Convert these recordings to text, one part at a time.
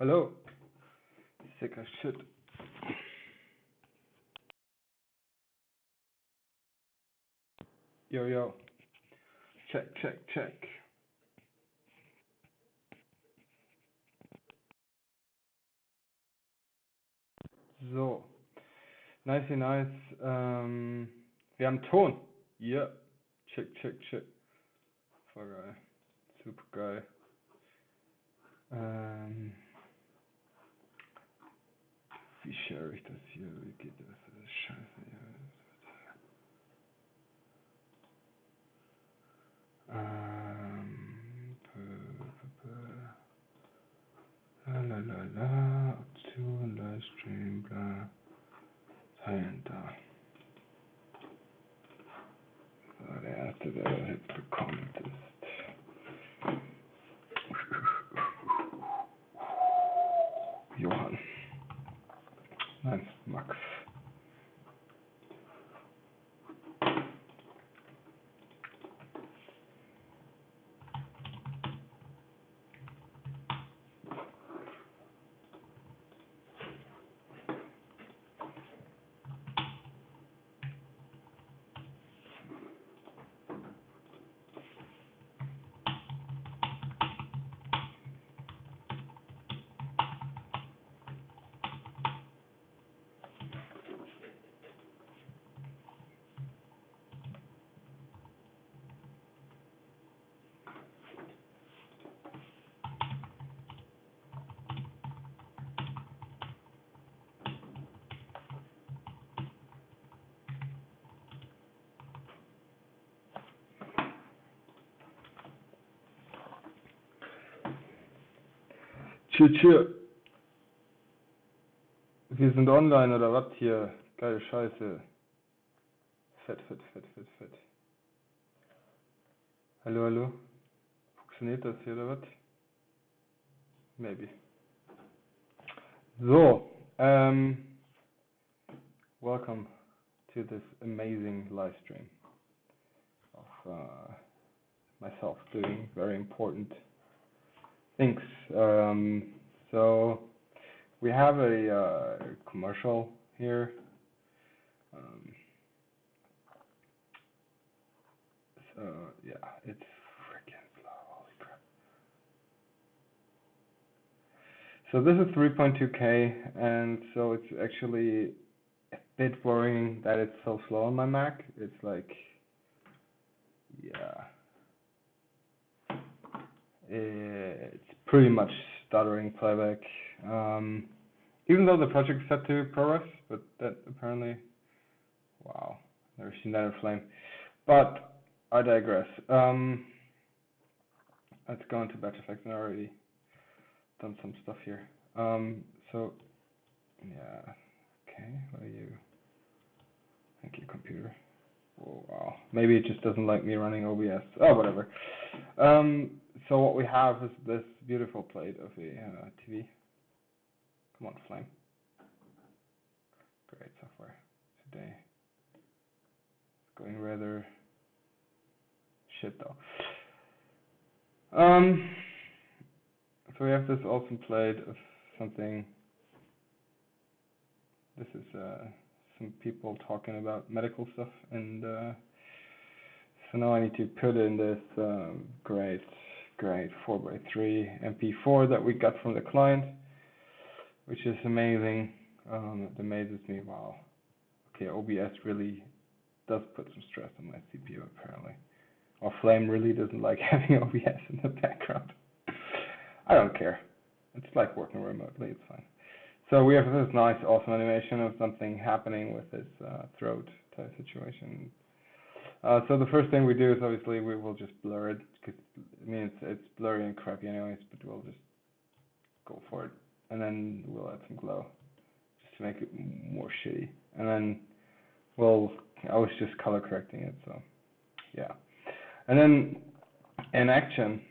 Hello. Sick as shit. Yo, yo. Check, check, check. So. Nicey nice. Wir haben Ton. Ja. Check, check, check. Voll geil. Super geil. Wie share ich das hier? Wie geht das? Das ist scheiße. La, Option, Livestream, bla. Teilen da. So, der erste, der das jetzt bekommt, ist Johann. Nein, Max. Tschüss. Wir sind online oder was hier? Geile Scheiße. Fett. Hallo, hallo. Funktioniert das hier oder was? Maybe. So, welcome to this amazing live stream of myself doing very important things. So we have a commercial here. So yeah, it's freaking slow. Holy crap. So this is 3.2K, and so it's actually a bit worrying that it's so slow on my Mac. It's like, yeah, it's pretty much stuttering playback. Even though the project is set to ProRes, but that apparently, wow, never seen that in Flame. But I digress. Let's go into batch effects, and I already done some stuff here. So yeah, okay, what are you? Thank you, computer. Oh, wow, maybe it just doesn't like me running OBS. Oh, whatever. So what we have is this beautiful plate of a TV. Come on, Flame. Great software today. It's going rather shit though. So we have this awesome plate of something. This is some people talking about medical stuff, and so now I need to put in this great 4x3 MP4 that we got from the client, which is amazing. It amazes me. Wow. Okay, OBS really does put some stress on my CPU apparently. Or Flame really doesn't like having OBS in the background. I don't care. It's like working remotely. It's fine. So we have this nice, awesome animation of something happening with this throat type situation. So the first thing we do is obviously we will just blur it, because I mean it's blurry and crappy anyways, but we'll just go for it, and then we'll add some glow just to make it more shitty, and then I was just color correcting it, so yeah. And then in action,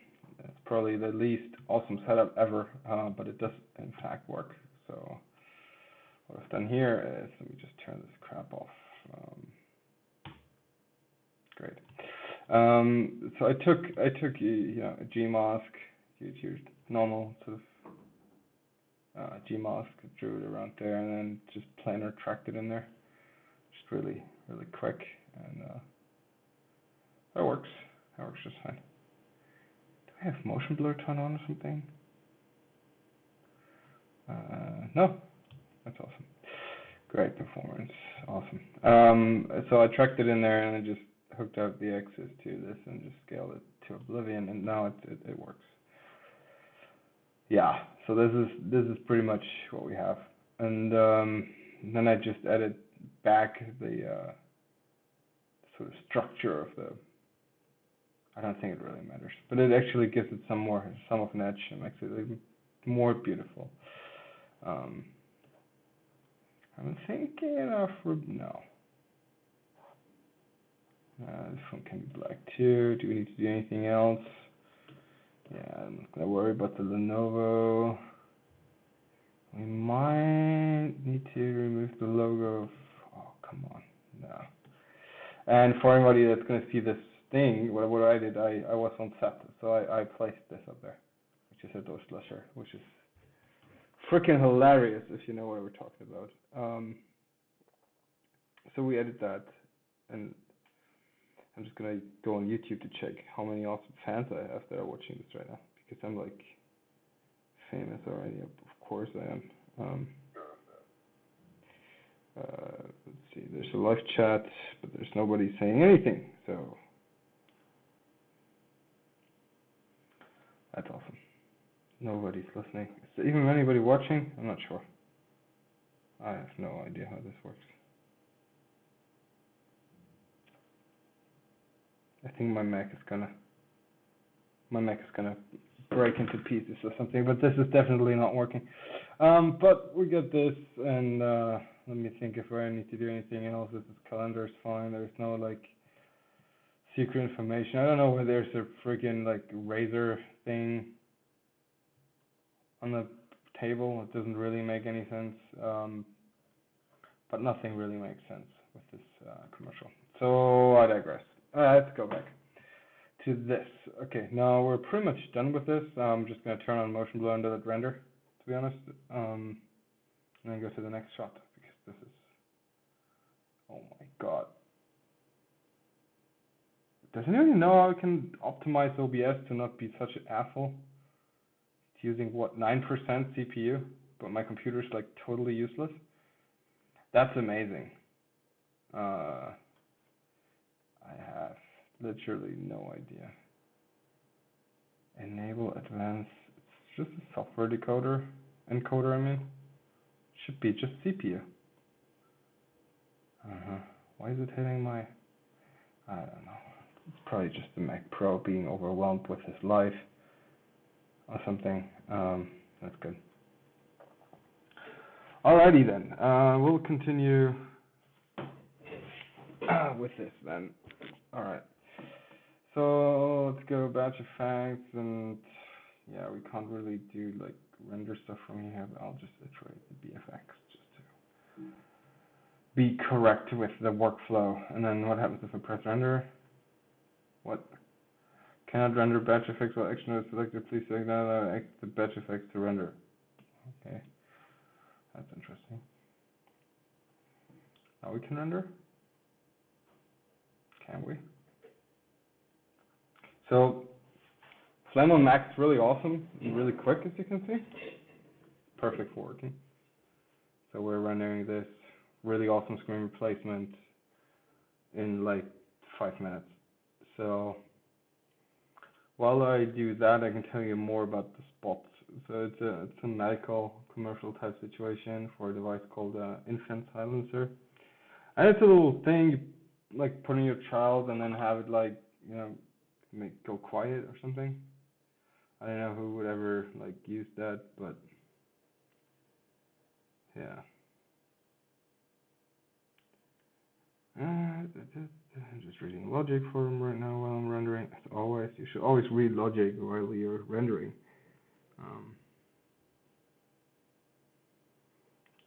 it's probably the least awesome setup ever, but it does in fact work. So what I've done here is, let me just turn this crap off. Great. So I took a Gmask, your normal sort of Gmask, drew it around there, and then just planar tracked it in there. Just really, really quick, and that works. That works just fine. Do I have motion blur turned on or something? No. That's awesome. Great performance. Awesome. So I tracked it in there, and I just hooked up the X's to this and just scaled it to oblivion, and now it works. Yeah. So this is pretty much what we have, and then I just added back the sort of structure of the. I don't think it really matters, but it actually gives it some of an edge and makes it even more beautiful. I'm thinking of no. This one can be black too. Do we need to do anything else? Yeah, I'm not gonna worry about the Lenovo. We might need to remove the logo. Oh, come on, no. And for anybody that's gonna see this thing, what I did, I was on set, so I placed this up there, which is a door slasher, which is freaking hilarious if you know what we're talking about. So we edit that, and I'm just gonna go on YouTube to check how many awesome fans I have that are watching this right now, because I'm like famous already. Of course I am. Let's see. There's a live chat, but there's nobody saying anything. So that's awesome. Nobody's listening. Is there even anybody watching? I'm not sure. I have no idea how this works. I think my Mac is gonna break into pieces or something, but this is definitely not working. But we got this, and let me think if I need to do anything else. This calendar is fine. There's no like secret information. I don't know why there's a freaking like razor thing on the table. It doesn't really make any sense. But nothing really makes sense with this commercial. So I digress. Let's go back to this. Okay, now we're pretty much done with this. I'm just going to turn on motion blur under that render, to be honest, and then go to the next shot, because this is, oh my god. Does anyone know how I can optimize OBS to not be such an asshole? It's using, what, 9% CPU, but my computer's like totally useless? That's amazing. I have literally no idea. Enable advanced. It's just a software encoder. I mean, should be just CPU. Why is it hitting my? I don't know. It's probably just the Mac Pro being overwhelmed with his life or something. That's good. Alrighty then. We'll continue with this then. Alright. So let's go batch effects, and yeah, we can't really do like render stuff from here, but I'll just iterate the BFX just to be correct with the workflow. And then what happens if I press render? What? Cannot render batch effects while action is selected. Please select the batch effects to render. Okay, that's interesting. Now we can render? Can we? So Flame on Mac is really awesome and really quick, as you can see. Perfect for working. So we're rendering this really awesome screen replacement in like 5 minutes. So while I do that, I can tell you more about the spots. So it's a medical commercial type situation for a device called infant silencer. And it's a little thing you like put in your child and then have it like, you know, go quiet or something. I don't know who would ever like use that, but yeah. I'm just reading logic for him right now while I'm rendering. As always, you should always read logic while you're rendering.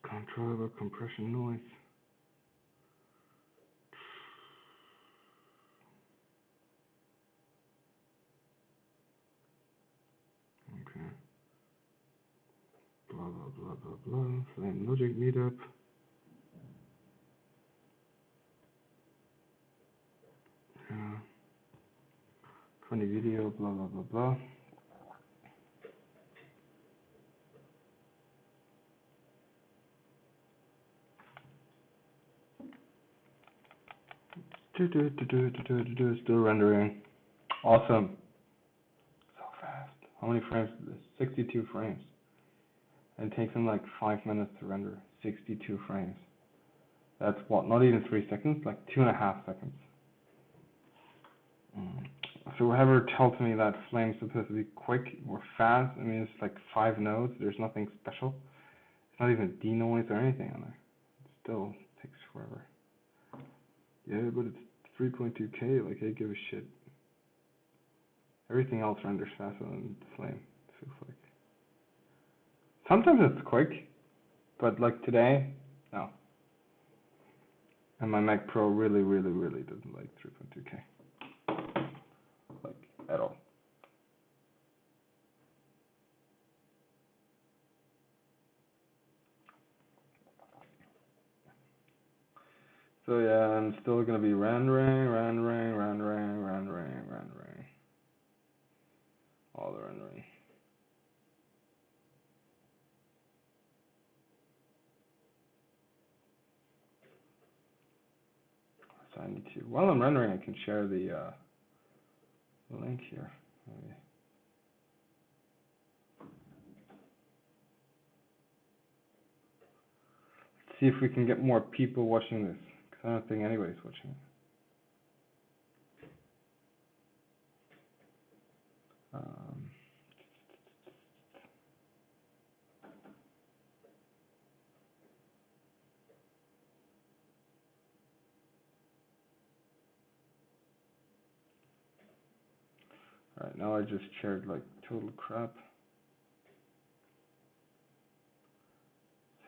Controllable compression noise. Okay. Blah blah blah, blah. Flame Logic Meetup. Yeah. Funny video, blah, blah, blah, blah. Still rendering. Awesome. So fast. How many frames is this? 62 frames. And it takes them like 5 minutes to render. 62 frames. That's what? Not even 3 seconds? Like 2.5 seconds. So whoever tells me that Flame's supposed to be quick or fast, I mean, it's like 5 nodes. There's nothing special. It's not even denoise or anything on there. It still takes forever. Yeah, but it's 3.2K. Like, I give a shit. Everything else renders faster than Flame, it feels like. Sometimes it's quick, but like today, no. And my Mac Pro really doesn't like 3.2K. Like, at all. So yeah, I'm still gonna be rendering. All the rendering. So I need to, while I'm rendering, I can share the link here. Maybe. Let's see if we can get more people watching this, because I don't think anybody's watching it. Alright, now I just shared like total crap.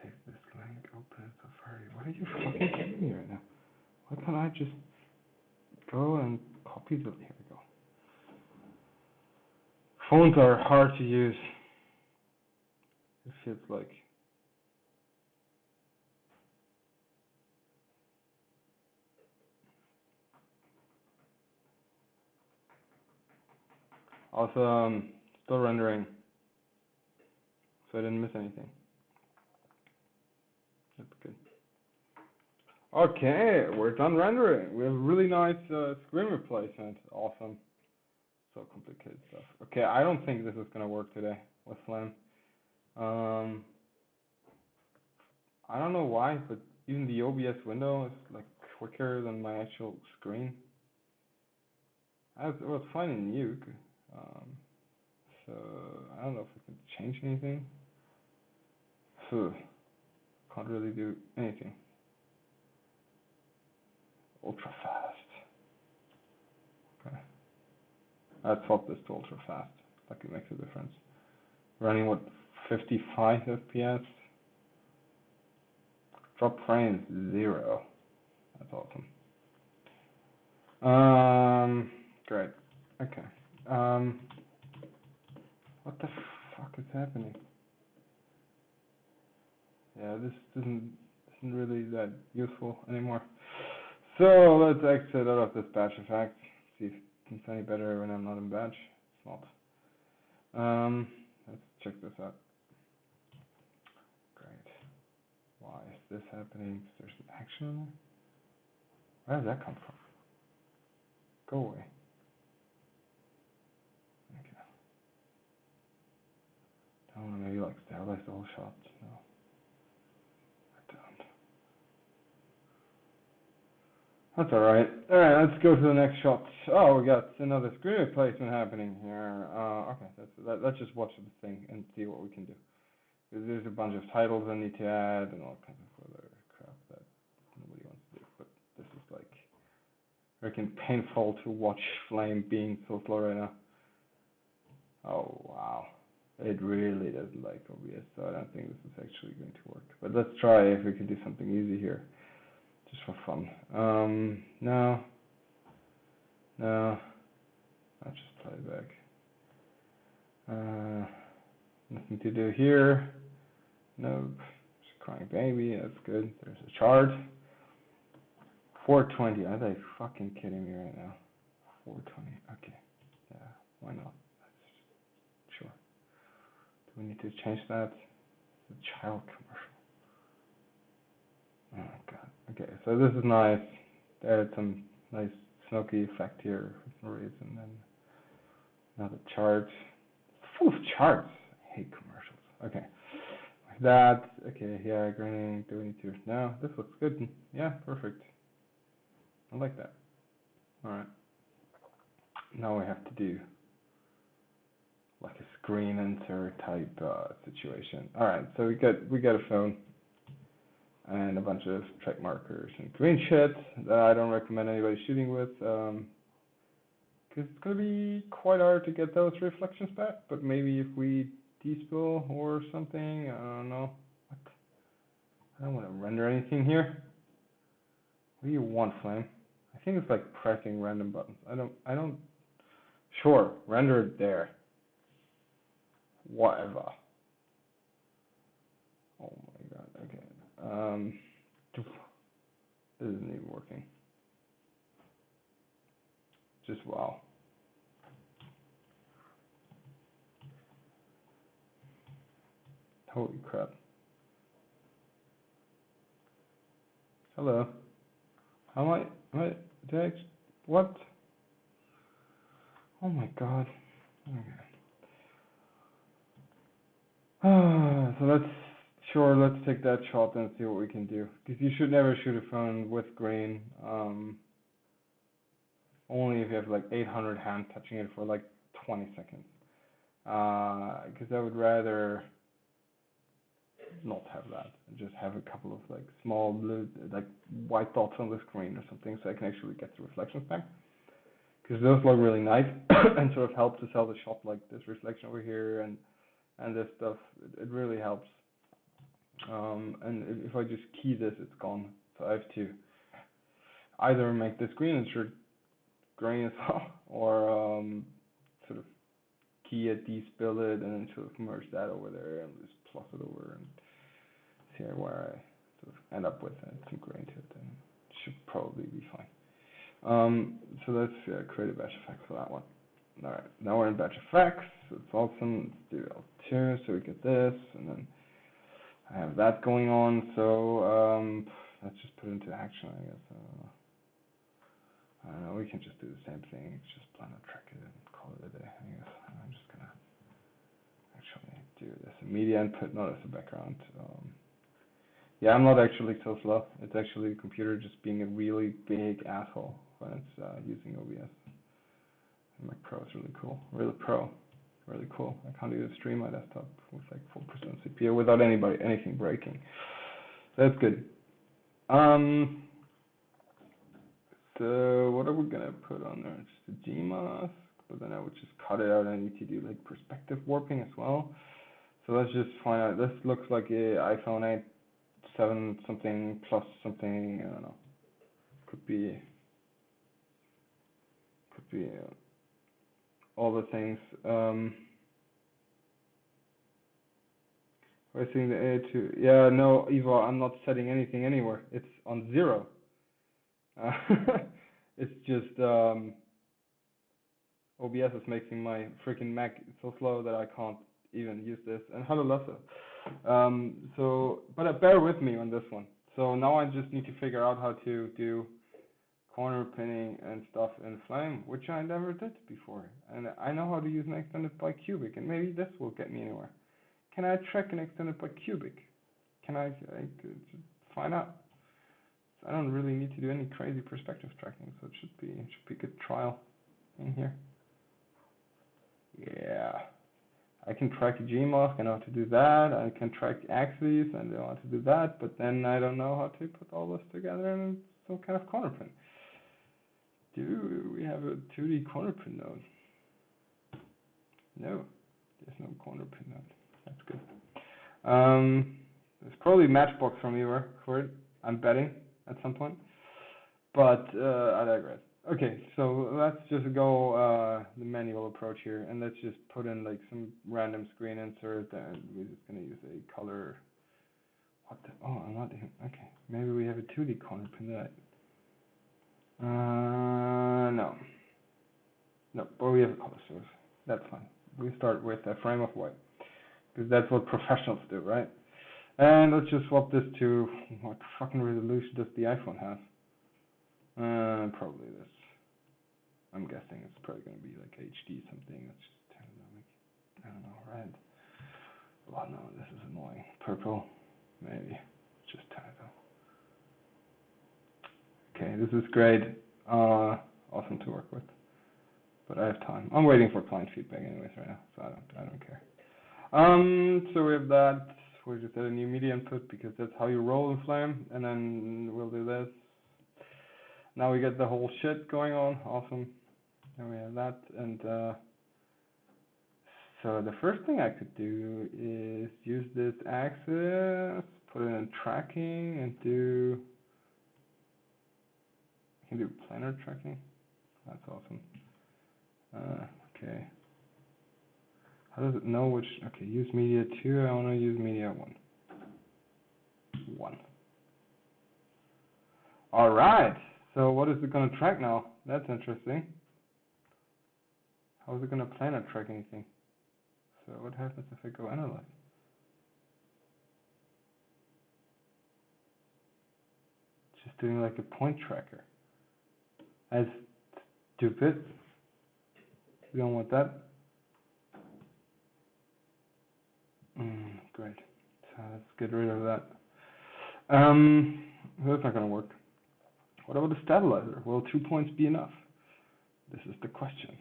Save this link, open Safari. What are you fucking telling me right now? Why can't I just go and copy the, here we go. Phones are hard to use. It feels like. Also, still rendering, so I didn't miss anything. That's good. Okay, we're done rendering. We have a really nice screen replacement. Awesome. So complicated stuff. Okay, I don't think this is gonna work today with Flame. I don't know why, but even the OBS window is like quicker than my actual screen. It was fine in Nuke. So I don't know if I can change anything. Can't really do anything. Ultra fast. Okay. I swap this to ultra fast. Like it makes a difference. Running what, 55 FPS? Drop frames 0. That's awesome. Great. Okay. What the fuck is happening? Yeah, this isn't really that useful anymore. So let's exit out of this batch effect. See if it's any better when I'm not in batch. It's not. Let's check this out. Great. Why is this happening? There's an action in there? Where does that come from? Go away. Okay. I don't know, maybe like sterilize the whole shot. No. I don't. That's alright. Alright, let's go to the next shot. Oh, we got another screen replacement happening here. Okay, let's just watch the thing and see what we can do. There's a bunch of titles I need to add and all kinds of other crap that nobody wants to do. But this is like freaking painful to watch Flame being so slow right now. Oh, wow. It really doesn't like OBS, so I don't think this is actually going to work. But let's try if we can do something easy here. Just for fun. No. I'll just play it back. Nothing to do here. Nope. There's a crying baby. That's good. There's a chart. 420. Are they fucking kidding me right now? 420. Okay. Yeah. Why not? Sure. Do we need to change that? The child commercial. Oh god. Okay. So this is nice. There's some nice smoky effect here for some reason. And another chart. It's full of charts. I hate commercials. Okay. Like that. Okay. Yeah. Grinning. Do we need to? No. This looks good. Yeah. Perfect. I like that. All right. Now we have to do like a screen insert type situation. All right. So we got a phone and a bunch of track markers and green shit that I don't recommend anybody shooting with. Because it's going to be quite hard to get those reflections back, but maybe if we despill or something, I don't know. What? I don't want to render anything here. What do you want, Flame? I think it's like pressing random buttons. I don't, sure, render it there. Whatever. Oh my god, okay. This isn't even working. Just wow. Holy crap. Hello. What? Oh my god. Okay. So let's take that shot and see what we can do. Because you should never shoot a phone with green. Only if you have like 800 hands touching it for like 20 seconds. Because I would rather not have that and just have a couple of like small blue, like white dots on the screen or something, so I can actually get the reflections back. Because those look really nice and sort of help to sell the shot, like this reflection over here and this stuff. It really helps. And if I just key this, it's gone. So I have to either make this green insert green as well, or sort of key it, despill it, and then sort of merge that over there and just plus it over and see where I sort of end up with some grain to it, and it should probably be fine. So let's create a batch effect for that one. Alright, now we're in batch effects, so it's awesome. Let's do L2, so we get this, and then I have that going on, so let's just put it into action, I guess. I don't know, we can just do the same thing, it's just Planar Tracking it and call it a day, I guess. I'm just gonna actually do this in media input, not as a background. Yeah, I'm not actually so slow. It's actually the computer just being a really big asshole when it's using OBS. And Mac Pro is really cool. Really cool. I can't even stream my desktop with like 4% CPU without anything breaking. So that's good. So what are we gonna put on there? Just a Gmask, but then I would just cut it out. I need to do like perspective warping as well. So let's just find out. This looks like a iPhone 8 7 something plus something, I don't know. Could be all the things. We're seeing the A2. Yeah, no, Eva, I'm not setting anything anywhere. It's on 0. It's just OBS is making my freaking Mac so slow that I can't even use this. And hello, Lasse. But bear with me on this one. So now I just need to figure out how to do corner pinning and stuff in Flame, which I never did before. And I know how to use an extended by cubic, and maybe this will get me anywhere. Can I track an extended by cubic? Can I find out? So I don't really need to do any crazy perspective tracking, so it should be a good trial in here. Yeah. I can track a Gmask, I know how to do that. I can track axes, and I know how to do that, but then I don't know how to put all this together in some kind of corner pin. Do we have a 2D corner pin node? No, there's no corner pin node. That's good. There's probably Matchbox from Ewer for it, I'm betting, at some point. But I digress. Okay, so let's just go the manual approach here, and let's just put in like some random screen insert, and we're just gonna use a color What the? Oh, I'm not even. Okay, maybe we have a 2D corner pin that. No. No, but we have a color source. That's fine. We start with a frame of white because that's what professionals do, right? And let's just swap this to what fucking resolution does the iPhone have? Probably this. I'm guessing it's probably gonna be like HD something. Let's just turn it on, like, I don't know, red. Oh no, this is annoying. Purple, maybe. Just turn it on. Okay, this is great. Awesome to work with. But I have time. I'm waiting for client feedback anyways right now, so I don't care. So we have that. We just add a new media input because that's how you roll in Flame, and then we'll do this. Now we get the whole shit going on. Awesome. And we have that, and so the first thing I could do is use this axis, put it in tracking, and do. I can do planar tracking. That's awesome. Okay. How does it know which? Okay, use media 2. I want to use media 1. 1. All right. So what is it going to track now? That's interesting. How is it going to planar track anything? So what happens if I go analyze? It's just doing like a point tracker. That's stupid. We don't want that. Great. So let's get rid of that. That's not going to work. What about the stabilizer? Will 2 points be enough? This is the question.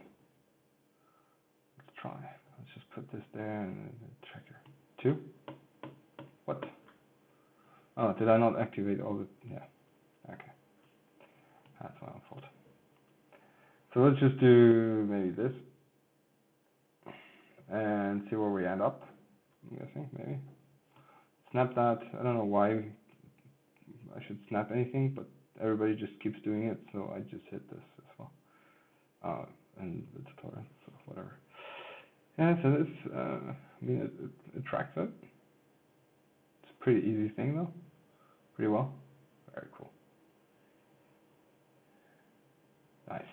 Let's try. Let's just put this there and the tracker. 2? What? Oh, did I not activate all the... Yeah. Okay. That's my own fault. So let's just do maybe this. And see where we end up. I'm guessing, maybe. Snap that. I don't know why I should snap anything, but everybody just keeps doing it, so I just hit this as well. And the tutorial, so whatever. Yeah, so this, I mean, it tracks it. It's a pretty easy thing, though. Pretty well. Very cool. Nice.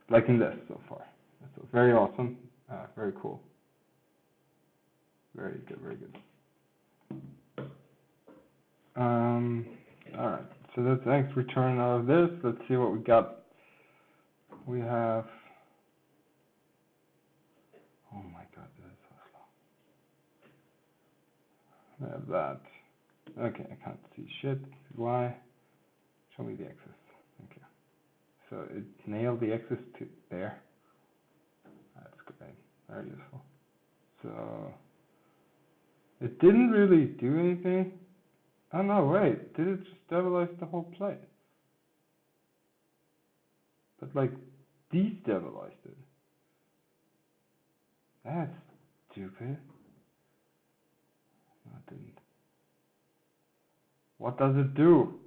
Liking this so far. So very awesome. Very cool. Very good, very good. Alright, so that's X return out of this. Let's see what we got. We have, oh my god, this is so slow. I have that. Okay, I can't see shit. Why? Show me the axis. Okay. So it nailed the axis to there. That's great. Very useful. So it didn't really do anything. Oh no, wait. Did it just stabilize the whole plate? But like destabilized it. That's stupid. No, it didn't. What does it do?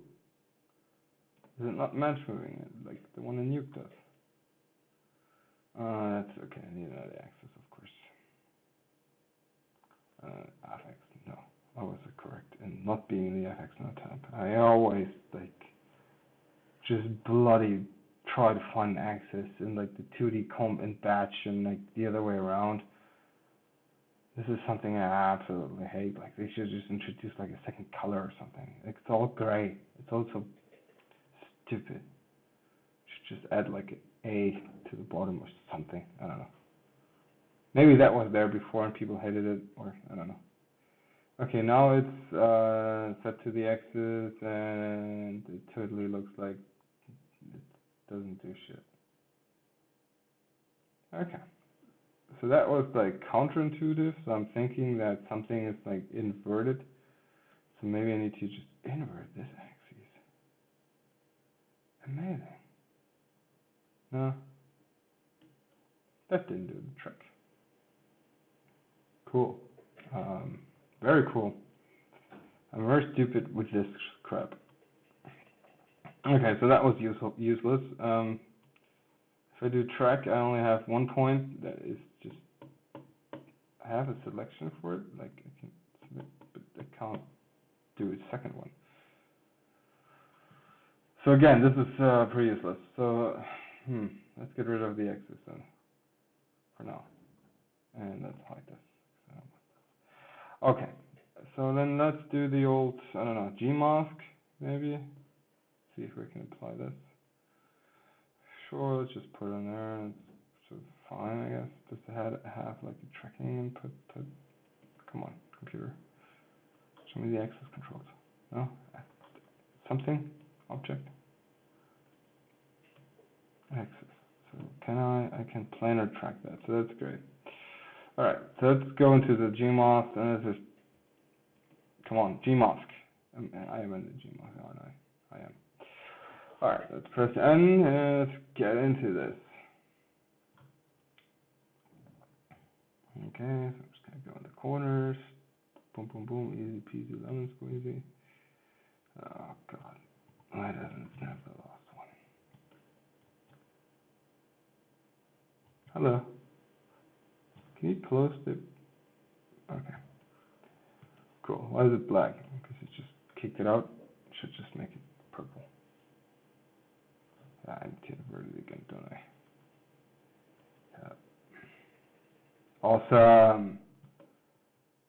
Is it not match moving it like the one in Nuke does? That's okay. I need another axis, of course. FX, no. I was correct in not being in the FX no tab. I always like just bloody try to find an axis in like the 2D comp and batch and like the other way around. This is something I absolutely hate. Like they should just introduce like a second color or something. It's all gray. It's also stupid. Should just add like an A to the bottom or something. I don't know. Maybe that was there before and people hated it, or I don't know. Okay, now it's set to the axis and it totally looks like it doesn't do shit. Okay. So that was like counterintuitive, so I'm thinking that something is like inverted. So maybe I need to just invert this axis. Amazing. No. That didn't do the trick. Cool. Very cool. I'm very stupid with this crap. Okay, so that was useless. If I do track, I only have 1 point. That is just, I have a selection for it. Like I can select, but I can't do a second one. So again, this is pretty useless. So let's get rid of the X's then for now, and let's hide this. Okay, so then let's do the old, I don't know, Gmask maybe. See if we can apply this. Sure, let's just put it in there. It's sort of fine, I guess. Does it have like a tracking input? Come on, computer. Show me the access controls. No? Something? Object? Access. So I can planar track that, so that's great. Alright, so let's go into the Gmask, and let's just, come on, Gmask. I am in the Gmask, aren't I? I am. Alright, let's press N, and let's get into this. Okay, so I'm just going to go in the corners. Boom, boom, boom, easy peasy, lemon squeezy. Oh, God. Why doesn't it snap the last one? Hello. Can you close the... Okay. Cool. Why is it black? Because it just kicked it out. It should just make it purple. I need to invert it again, don't I? Yeah. Awesome.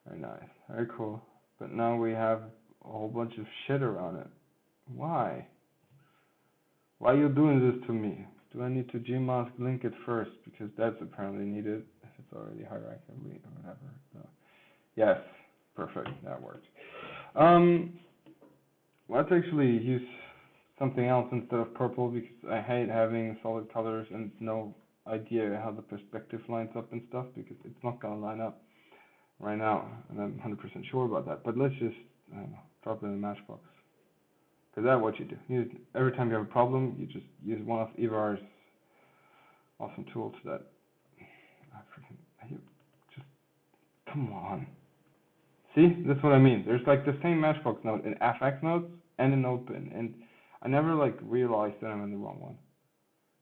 Very nice. Very cool. But now we have a whole bunch of shit around it. Why? Why are you doing this to me? Do I need to Gmask link it first? Because that's apparently needed if it's already hierarchically or whatever. No. Yes. Perfect. That worked. Let's actually use something else instead of purple, because I hate having solid colors and no idea how the perspective lines up and stuff, because it's not going to line up right now, and I'm 100% sure about that. But let's just, I don't know, drop it in a matchbox. Because that's what you do. Every time you have a problem, you just use one of Ivar's awesome tools that, just, come on. See, that's what I mean. There's like the same matchbox node in FX nodes and in NodeBin, and I never like realized that I'm in the wrong one.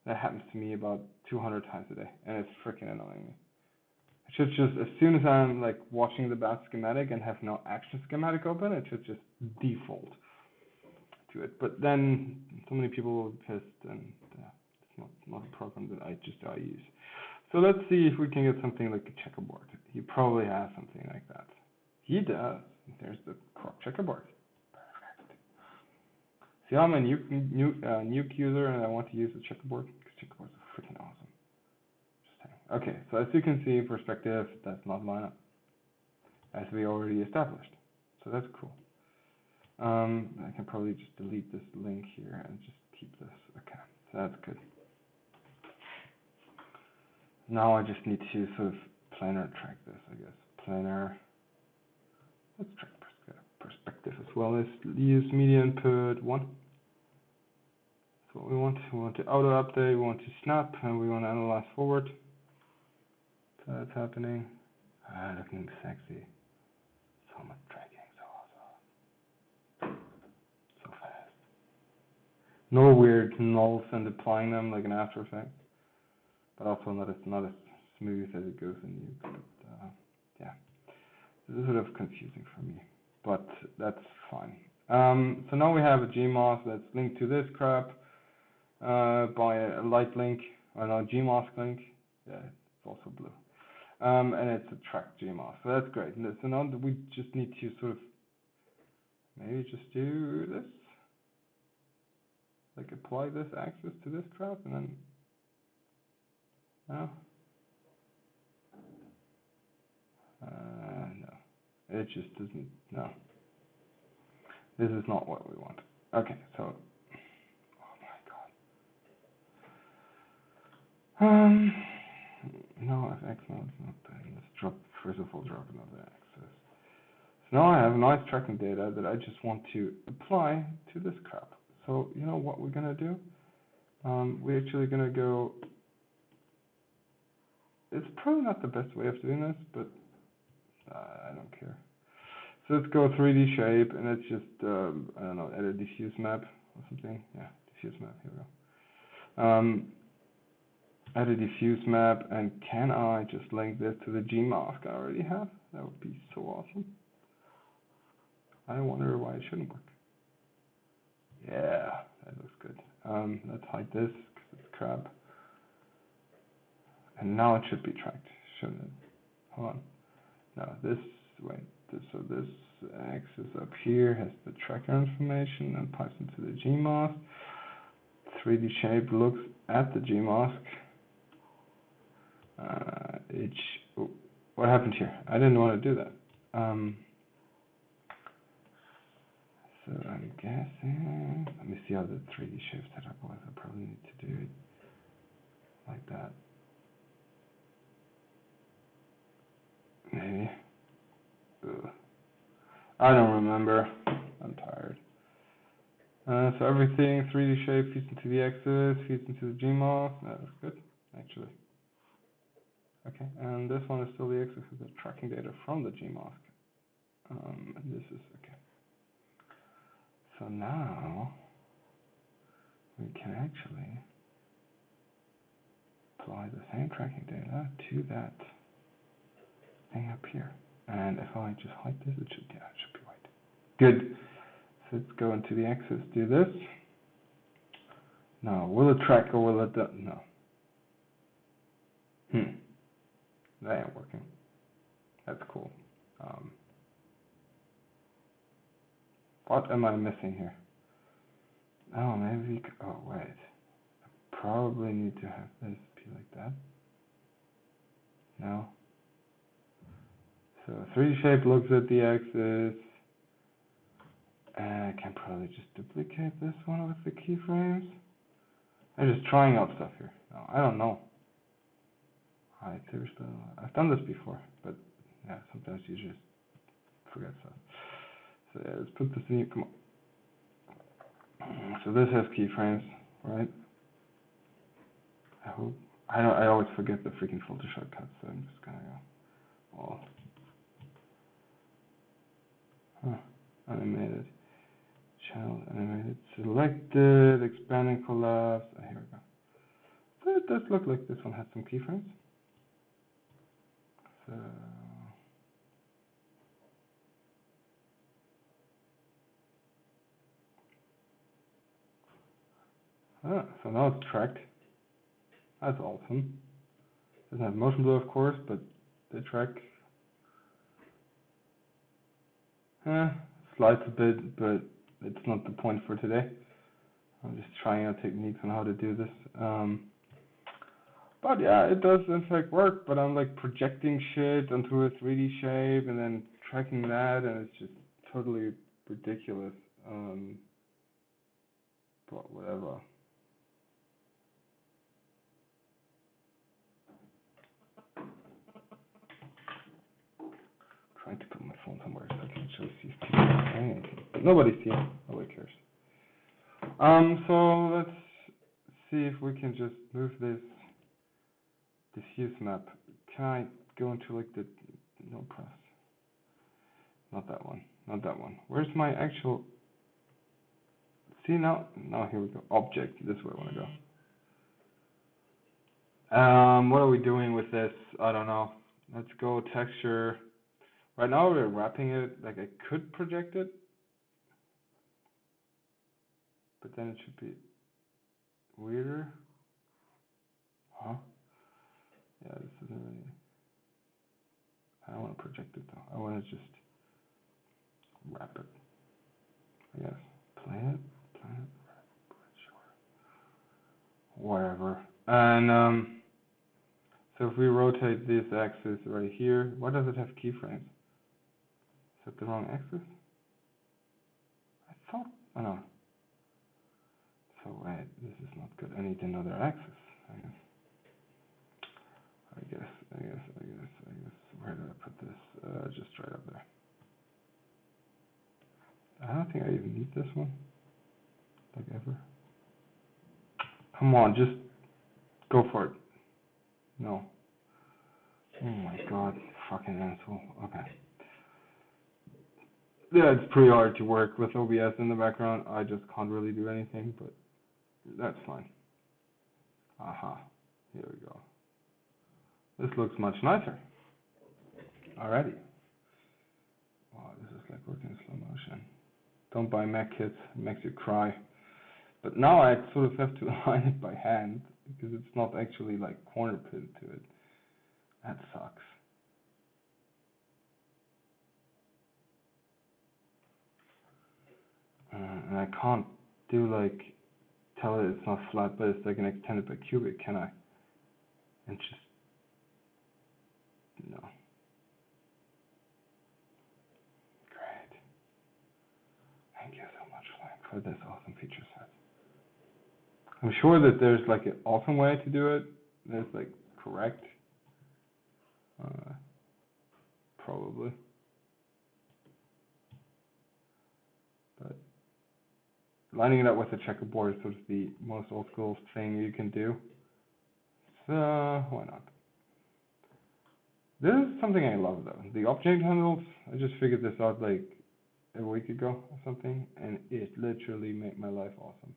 That happens to me about 200 times a day, and it's freaking annoying me. It should just, as soon as I'm like watching the bad schematic and have no action schematic open, it should just default to it. But then so many people will be pissed, and it's not a program that I use. So let's see if we can get something like a checkerboard. He probably has something like that. He does. There's the crop checkerboard. Perfect. See how I'm a nuke user and I want to use the checkerboard? Because checkerboards are freaking awesome. Just saying. Okay, so as you can see, perspective does not line up, as we already established. So that's cool. I can probably just delete this link here and just keep this. Okay, so that's good. Now I just need to sort of planar track this, I guess. Planar. Let's track perspective as well as use media input 1. That's what we want. We want to auto update, we want to snap, and we want to analyze forward. So that's happening. Looking sexy. So much tracking, so awesome. So fast. No weird nulls and applying them like in After Effects. But also not as smooth as it goes in Nuke. Yeah. This is sort of confusing for me, but that's fine. So now we have a Gmask that's linked to this crap by a light link, or no, Gmask link. Yeah, it's also blue. And it's a tracked Gmask, so that's great. And so now we just need to sort of maybe just do this, like apply this access to this crap, and then no. No. It just doesn't, no. This is not what we want. Okay, so, oh my god. No, FX mode is not there. Let's first of all, drop another access. So now I have nice tracking data that I just want to apply to this crap. So, you know what we're gonna do? We're actually gonna go, it's probably not the best way of doing this, but I don't care. So let's go 3D shape, and let's just, I don't know, add a diffuse map or something. Yeah, diffuse map, here we go. Add a diffuse map, and can I just link this to the Gmask I already have? That would be so awesome. I wonder why it shouldn't work. Yeah, that looks good. Let's hide this because it's crap. And now it should be tracked, shouldn't it? Hold on. No, this, wait, so this axis up here has the tracker information and pipes into the GMOS. 3D shape looks at the GMOS. What happened here? I didn't want to do that. So I'm guessing, let me see how the 3D shape setup was. I probably need to do it like that. Maybe. Ugh. I don't remember. I'm tired. So everything 3D shape feeds into the axis, feeds into the GMOS. That looks good, actually. Okay, and this one is still the axis with the tracking data from the GMOS. And this is okay. So now we can actually apply the same tracking data to that thing up here. And if I just hide this, it should be white. Good. So let's go into the axis, do this. Now, will it track or will it no? That ain't working. That's cool. What am I missing here? Oh, maybe we could, oh wait. I probably need to have this be like that. No. So 3D shape looks at the axis. And I can probably just duplicate this one with the keyframes. I'm just trying out stuff here. No, I don't know. Seriously, I've done this before, but yeah, sometimes you just forget stuff. So yeah, let's put this in here. Come on. So this has keyframes, right? I hope. I always forget the freaking filter shortcuts, so I'm just gonna go. Oh, animated. Channel animated. Selected. Expanding collapse. Here we go. So it does look like this one has some keyframes. So. So now it's tracked. That's awesome. Doesn't have motion blur, of course, but the track slides a bit, but it's not the point for today. I'm just trying out techniques on how to do this. But yeah, it does in fact work, but I'm like projecting shit onto a 3D shape and then tracking that, and it's just totally ridiculous. But whatever. Trying to put my phone somewhere so I can actually see if people are saying anything. But nobody's here. Nobody cares. So let's see if we can just move this diffuse map. Can I go into like the no press? Not that one. Not that one. Where's my actual? See now? Now here we go. Object. This is where I want to go. What are we doing with this? I don't know. Let's go texture. Right now we're wrapping it. Like I could project it, but then it should be weirder. Huh? Yeah, this isn't really. I don't want to project it though. I want to just wrap it. I guess. Play it. Sure. Whatever. And so if we rotate this axis right here, why does it have keyframes? Is that the wrong axis? I thought. Oh no. So wait, this is not good. I need another axis. I guess. Where did I put this? Just right up there. I don't think I even need this one. Like ever. Come on, just go for it. No. Oh my god, fucking asshole. Okay. Yeah, it's pretty hard to work with OBS in the background. I just can't really do anything, but that's fine. Aha. Here we go. This looks much nicer. Alrighty. Wow, this is like working in slow motion. Don't buy mech kits, it makes you cry. But now I sort of have to align it by hand because it's not actually like corner pinned to it. That sucks. And I can't do like, tell it it's not flat, but it's like an extended by cubic, can I? And just, no. Great. Thank you so much, Frank, for this awesome feature set. I'm sure that there's like an awesome way to do it. That's like correct. Probably. But lining it up with a checkerboard is sort of the most old school thing you can do. So why not? This is something I love though. The object handles, I just figured this out like a week ago or something, and it literally made my life awesome.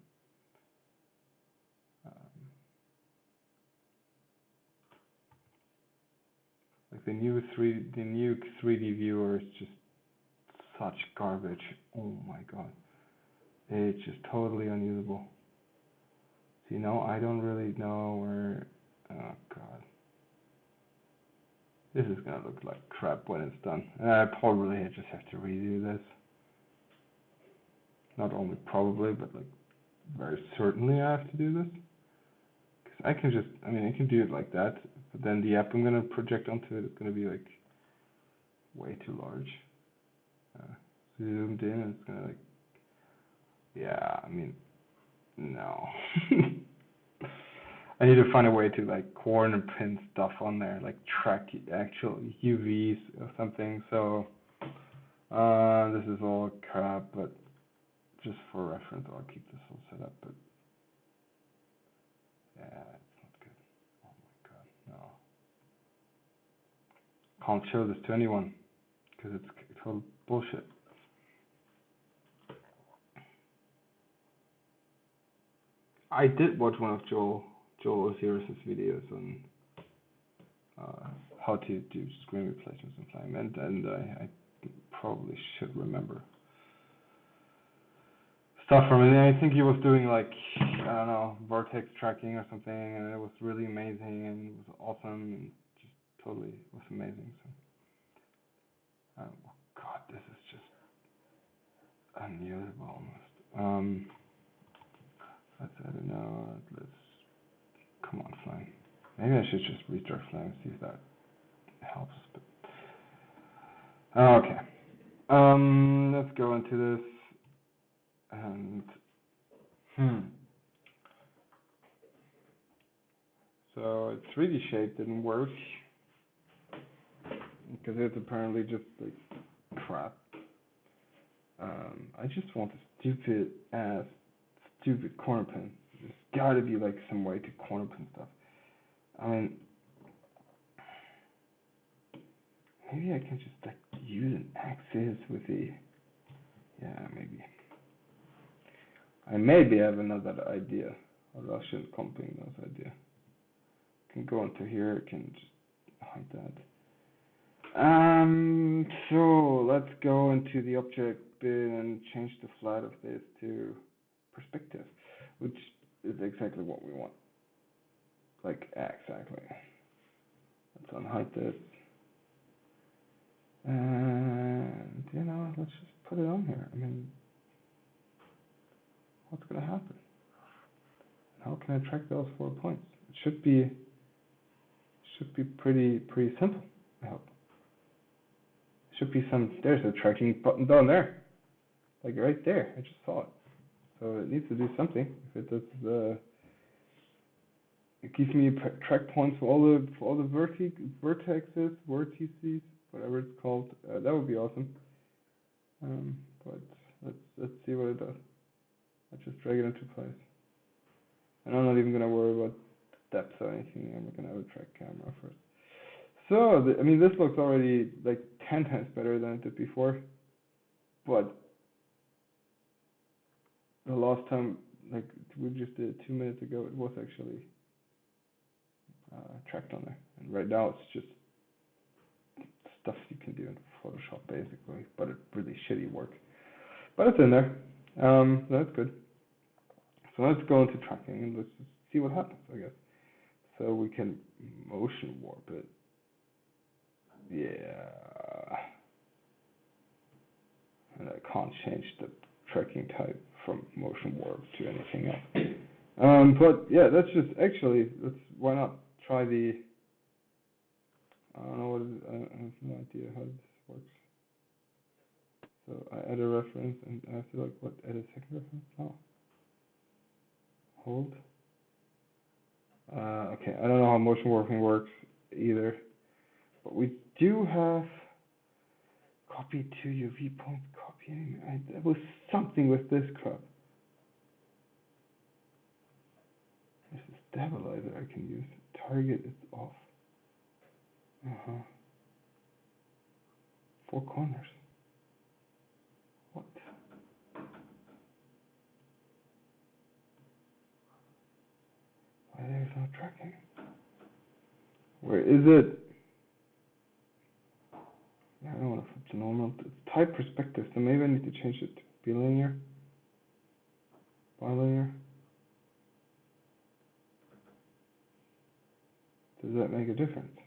Like the new 3D viewer is just such garbage. Oh my god, it's just totally unusable. So, I don't really know where. Oh god, this is gonna look like crap when it's done. I probably just have to redo this. Not only probably, but like very certainly I have to do this. Because I can do it like that, but then the app I'm gonna project onto it is gonna be like way too large. Zoomed in, it's gonna like, yeah, no. I need to find a way to like corner pin stuff on there, like track actual UVs or something. So this is all crap, but just for reference, I'll keep this all set up. But yeah, it's not good. Oh my god, no. Can't show this to anyone because it's total bullshit. I did watch one of Joel Osiris's videos on how to do screen replacements in Flame, and I probably should remember stuff from it. I think he was doing like, I don't know, vortex tracking or something, and it was really amazing and it was awesome and just totally was amazing. So, oh god, this is just unusable almost. I don't know. Come on, Flame. Maybe I should just restart Flame and see if that helps. But okay. Let's go into this and so 3D shape didn't work because it's apparently just like crap. I just want a stupid corner pin. There's gotta be like some way to corner pin stuff. Maybe I can just like use an axis with the, yeah, maybe. I maybe have another idea, or I shouldn't comping those idea. I can go into here, I can just hide that. So let's go into the object bin and change the flat of this to perspective, which is exactly what we want. Like, exactly. Let's unhide this. And, let's just put it on here. What's going to happen? How can I track those 4 points? It should be pretty simple, I hope. Should be there's a tracking button down there. Like right there. I just saw it. So it needs to do something. If it does, it gives me track points for all the vertices, whatever it's called. That would be awesome. But let's see what it does. I just drag it into place. And I'm not even gonna worry about depth or anything. I'm gonna have a track camera first. So this looks already like 10 times better than it did before. But the last time, like we just did 2 minutes ago, it was actually tracked on there. And right now it's just stuff you can do in Photoshop basically, but it's really shitty work. But it's in there. That's good. So let's go into tracking and let's just see what happens, I guess. So we can motion warp it. Yeah. And I can't change the tracking type from motion warp to anything else. But yeah, let's just actually, why not try the, I don't know what it is, I have no idea how this works. So I add a reference and I have to like, what, add a second reference? No. Hold. Okay, I don't know how motion warping works either. But we do have copy to UV point copying. There was something with this crap. There's a stabilizer I can use. Target is off. Four corners. What? Why there's no tracking? Where is it? I don't want to put to normal. It's type perspective, so maybe I need to change it to bilinear. Bilinear. Does that make a difference?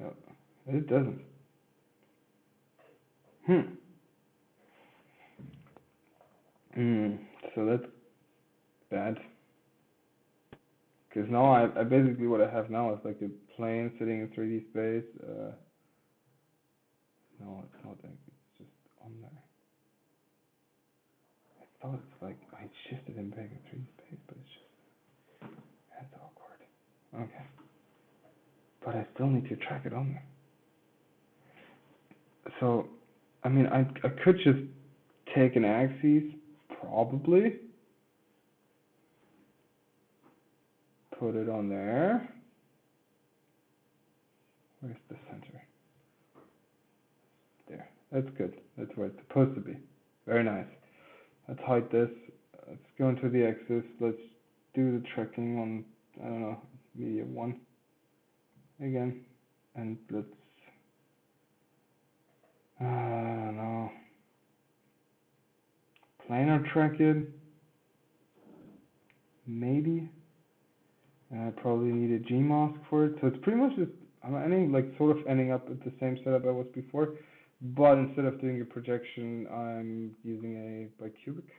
No, it doesn't. So that's bad. Because now I basically what I have now is like a plane sitting in 3D space. No, it's not. It's just on there. I thought it's like I shifted him back in 3D space, but it's just that's awkward. Okay, but I still need to track it on there. So, I mean, I could just take an axis, probably, put it on there. Where's the center? There. That's good. That's where it's supposed to be. Very nice. Let's hide this. Let's go into the axis. Let's do the tracking on, I don't know, media 1 again. And let's, I don't know, planar track it. Maybe. And I probably need a Gmask for it. So it's pretty much just, I'm sort of ending up at the same setup I was before. But instead of doing a projection, I'm using a bicubic.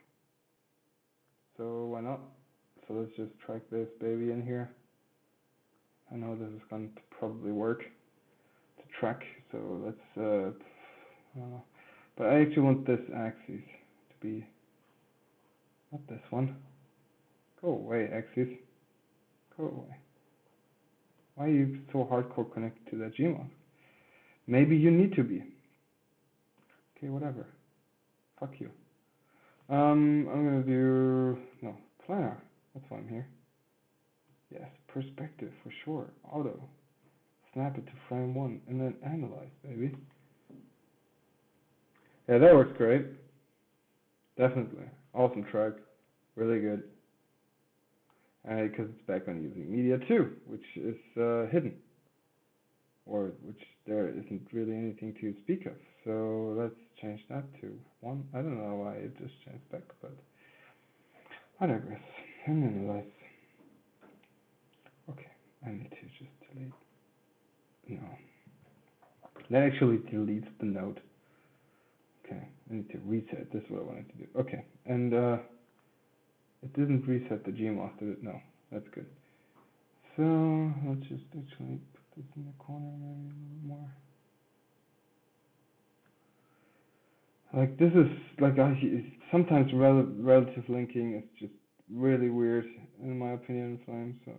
So why not? So let's just track this baby in here. I know this is going to probably work to track. So let's, but I actually want this axis to be, not this one. Go away, axis. Go away. Why are you so hardcore connected to that Gmask? Maybe you need to be. Okay, whatever. Fuck you. I'm gonna do planar. That's why I'm here. Yes, perspective for sure. Auto. Snap it to frame 1 and then analyze, baby. Yeah, that works great. Definitely. Awesome track. Really good. Because it's back on using media 2, which is hidden. Or which there isn't really anything to speak of. So let's change that to 1. I don't know why it just changed back, but I digress. And analyze. Okay, I need to just delete. No. That actually deletes the node. Okay, I need to reset. This is what I wanted to do. Okay, and it didn't reset the Gmask, did it? No, that's good. So let's just actually put this in the corner maybe a little more. Like this is like sometimes relative linking is just really weird in my opinion, Flame. So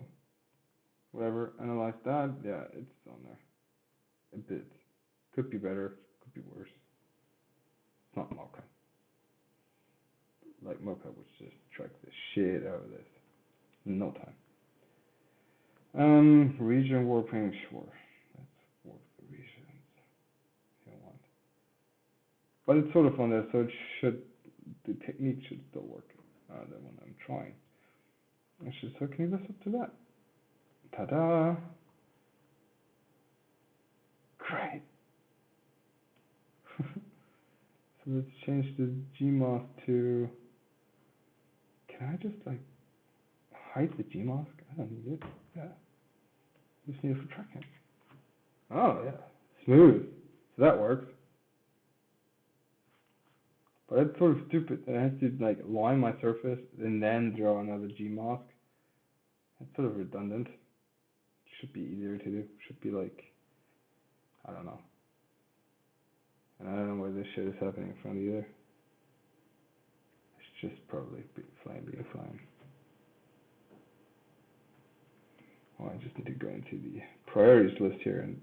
whatever, analyze that. Yeah, it's on there a bit. Could be better, could be worse. It's not Mocha. Like Mocha would just track the shit out of this in no time. Region warping, sure. Let's warp the regions if you want. But it's sort of on there, so the technique should still work. The one I'm trying. It's just hooking this up to that. Ta-da! Great. So let's change the Gmask to. Can I just like hide the Gmask? I don't need it. Yeah. Just need it for tracking. Oh yeah. Smooth. So that works. But it's sort of stupid. I have to like line my surface and then draw another Gmask. It's sort of redundant. Should be easier to do. Should be like, I don't know. And I don't know where this shit is happening from either. It's just probably being fine. Well, I just need to go into the priorities list here and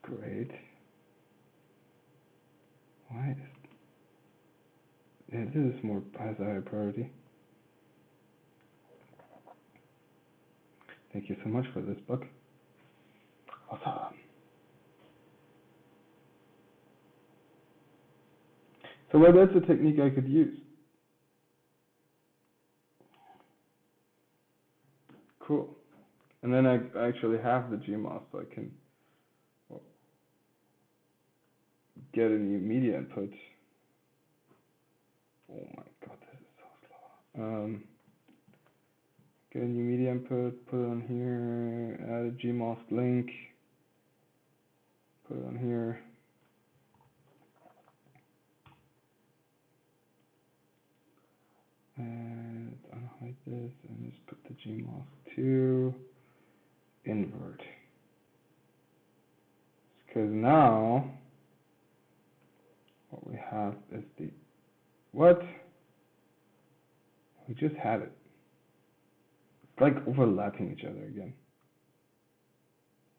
great. Why is yeah, this is more has a higher priority. Thank you so much for this book. Awesome. So well, that's a technique I could use. Cool. And then I actually have the Gmask, so I can get a new media input. Oh my god, this is so slow. Get a new media input, put it on here, add a Gmask link, put it on here. And unhide this and just put the Gmask to invert. Because now what we have is the what? We just had it. It's like overlapping each other again.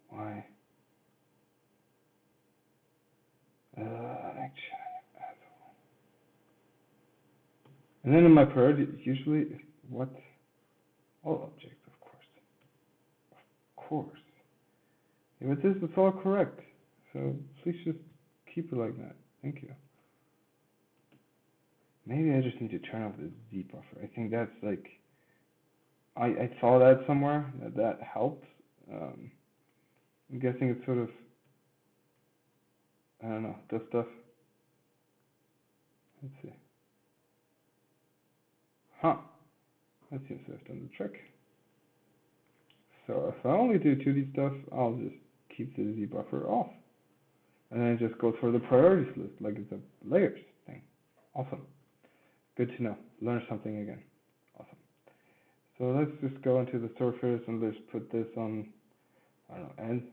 Why? And then in my priority, usually, what? All objects, of course. Of course. Yeah, but this is all correct. So please just keep it like that. Thank you. Maybe I just need to turn off the Z buffer. I think that's like, I saw that somewhere, that helped. I'm guessing it's sort of, I don't know, does stuff. Let's see. Huh. That seems to have done the trick. So if I only do 2D stuff, I'll just keep the Z buffer off. And then it just goes for the priorities list, like it's a layers thing. Awesome. Good to know. Learn something again. Awesome. So let's just go into the surface and let's put this on, I don't know, N.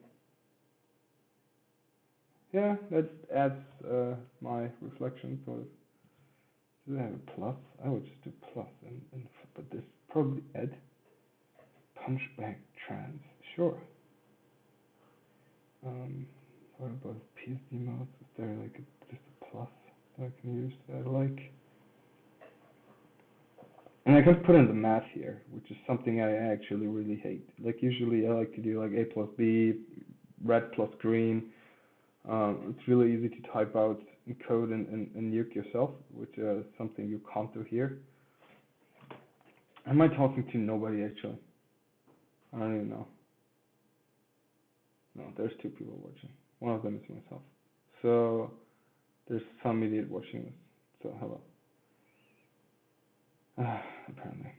Yeah, that adds my reflection sort of. Does it have a plus? I would just do plus but this probably add punchback trans. Sure. What about PSD mouse? Is there like just a plus that I can use that I like? And I can put in the math here, which is something I actually really hate. Like usually I like to do like A plus B, red plus green. It's really easy to type out in code and nuke yourself, which is something you can't do here. Am I talking to nobody actually? I don't even know. No, there's 2 people watching. One of them is myself. So there's some idiot watching this. So hello. Apparently.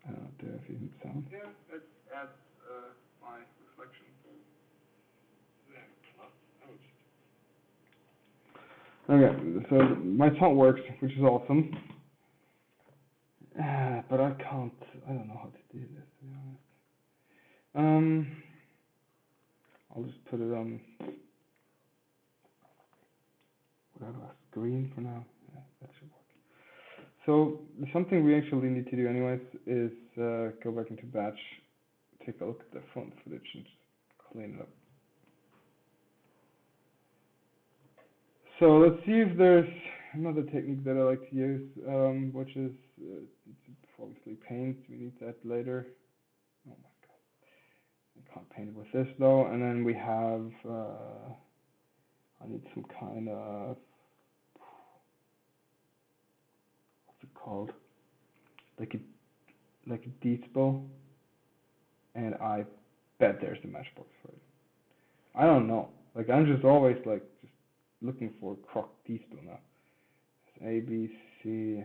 I don't know, do I have even sound? Yeah, it adds my reflection. Okay, so my sound works, which is awesome. But I don't know how to do this, to be honest. I'll just put it on whatever, screen for now. Yeah, that should work. So something we actually need to do anyways is go back into batch, take a look at the front footage and just clean it up. So let's see if there's another technique that I like to use, which is obviously paint. We need that later. Oh my god. I can't paint with this though. And then we have, I need some kind of, what's it called? Like a despo. And I bet there's a matchbox for it. I don't know. Like, I'm just always like just looking for croc D-spill now. It's A, B, C,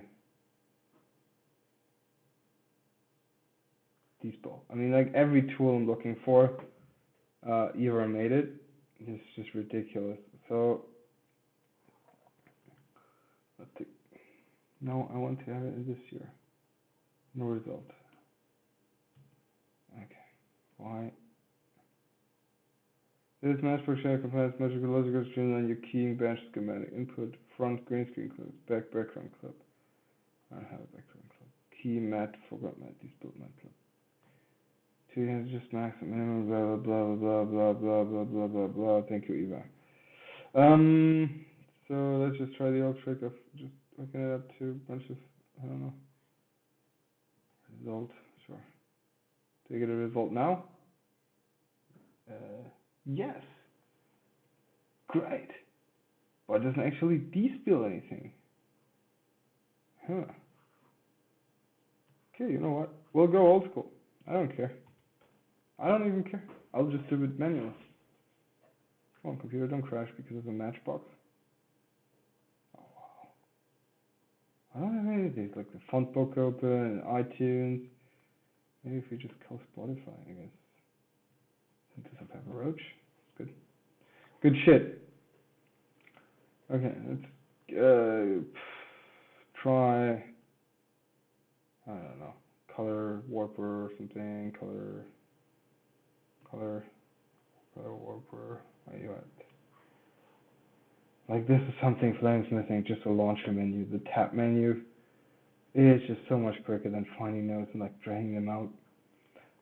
D-spill. I mean, like every tool I'm looking for, either made it. It's just ridiculous. So let's see. No, I want to have it this year. No result. Okay. Why? This matchbox share compliance magical logical streamline your keying bench schematic input front green screen clip back background clip. I don't have a background clip. Key mat forgot mat built mat clip. Two has just max minimum blah blah blah blah blah blah blah blah blah. Thank you, Eva. So let's just try the old trick of just hooking it up to a bunch of I don't know. Result, sure. Do I get a result now? Yes. Great. But it doesn't actually despill anything. Huh. Okay, you know what? We'll go old school. I don't care. I don't even care. I'll just do it manually. Come on, computer, don't crash because of a matchbox. Oh, wow. I don't have any of these, like the font book open and iTunes. Maybe if we just call Spotify, I guess. Does it have a roach? Good. Good shit. Okay, let's try, I don't know, color warper or something, color warper, where you at? Like this is something Flame's missing, just a launcher menu. The tab menu is just so much quicker than finding notes and like dragging them out.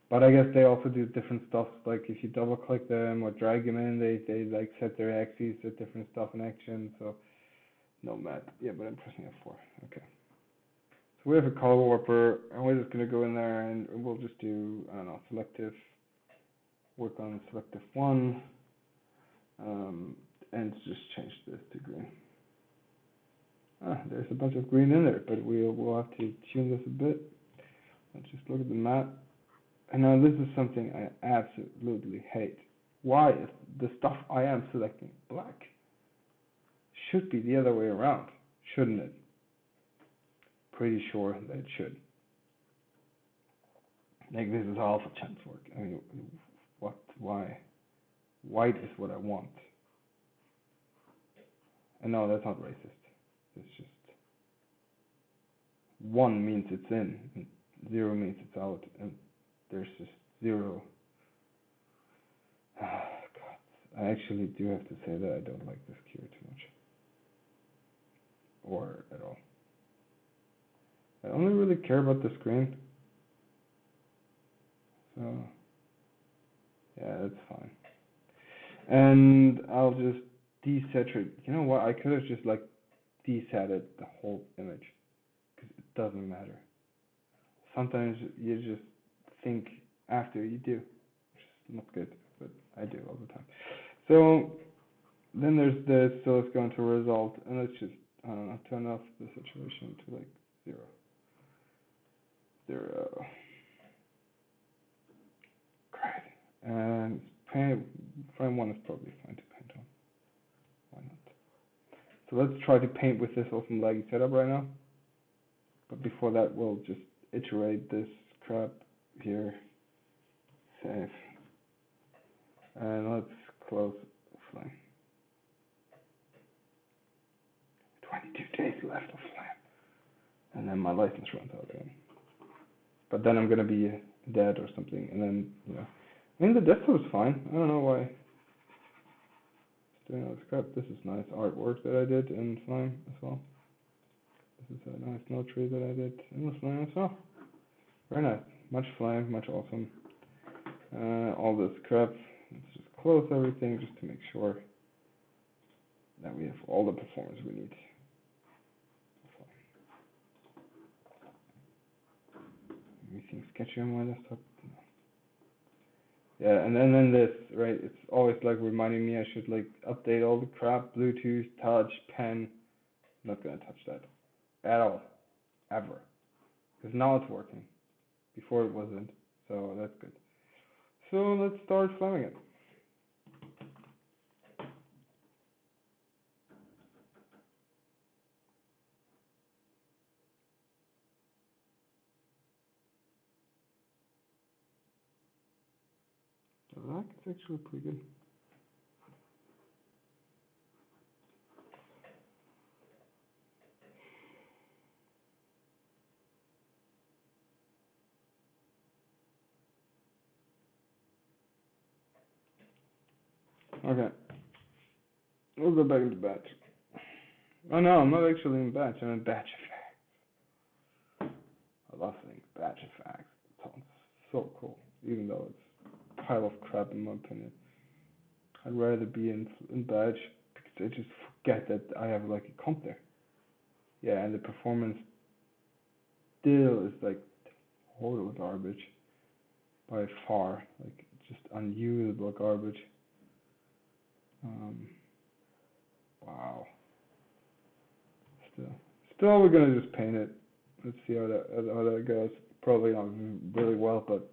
But I guess they also do different stuff, like if you double click them or drag them in, they like set their axes at different stuff in action, so no map. Yeah, but I'm pressing F4. Okay. So we have a color warper, and we're just going to go in there and we'll just do, I don't know, selective, work on selective 1, and just change this to green. There's a bunch of green in there, but we'll have to tune this a bit. Let's just look at the map. And now this is something I absolutely hate. Why is the stuff I am selecting black? Should be the other way around, shouldn't it? Pretty sure that it should. Like this is alpha chance work. I mean, what? Why? White is what I want. And no, that's not racist. It's just 1 means it's in, and 0 means it's out, and there's just 0. Oh, God. I actually do have to say that I don't like this cure too much. Or at all. I only really care about the screen. So, yeah, that's fine. And I'll just desaturate. You know what? I could have just like desatted the whole image. Because it doesn't matter. Sometimes you just think after you do. Which is not good, but I do all the time. So, then there's this. So let's go into result. And let's just, I don't know, turn off the saturation to like 0. 0. Great. And paint, frame 1 is probably fine to paint on. Why not? So let's try to paint with this awesome laggy setup right now. But before that, we'll just iterate this crap here. Save. And let's close Flame. 22 days left of Flame. And then my license runs out again. But then I'm going to be dead or something. And then, you know. I mean, the desktop is fine. I don't know why. It's doing all this crap. This is nice artwork that I did in Flame as well. This is a nice notary that I did in the Flame as well. Very nice. Much Flame, much awesome. All this crap. Let's just close everything just to make sure that we have all the performance we need. Anything sketchy on my desktop? No. Yeah, and then this, right? It's always like reminding me I should like update all the crap, Bluetooth, touch, pen. Not gonna touch that at all, ever, because now it's working. Before it wasn't, so that's good. So let's start flaming it. The lag is actually pretty good. Okay. We'll go back into batch. Oh no, I'm not actually in batch, I'm in batch effects. I love saying batch effects. It sounds so cool, even though it's a pile of crap in my opinion. I'd rather be in batch because I just forget that I have like a comp there. Yeah, and the performance still is like total garbage by far, like just unusable garbage. Wow. Still, we're gonna just paint it. Let's see how that goes. Probably not really well, but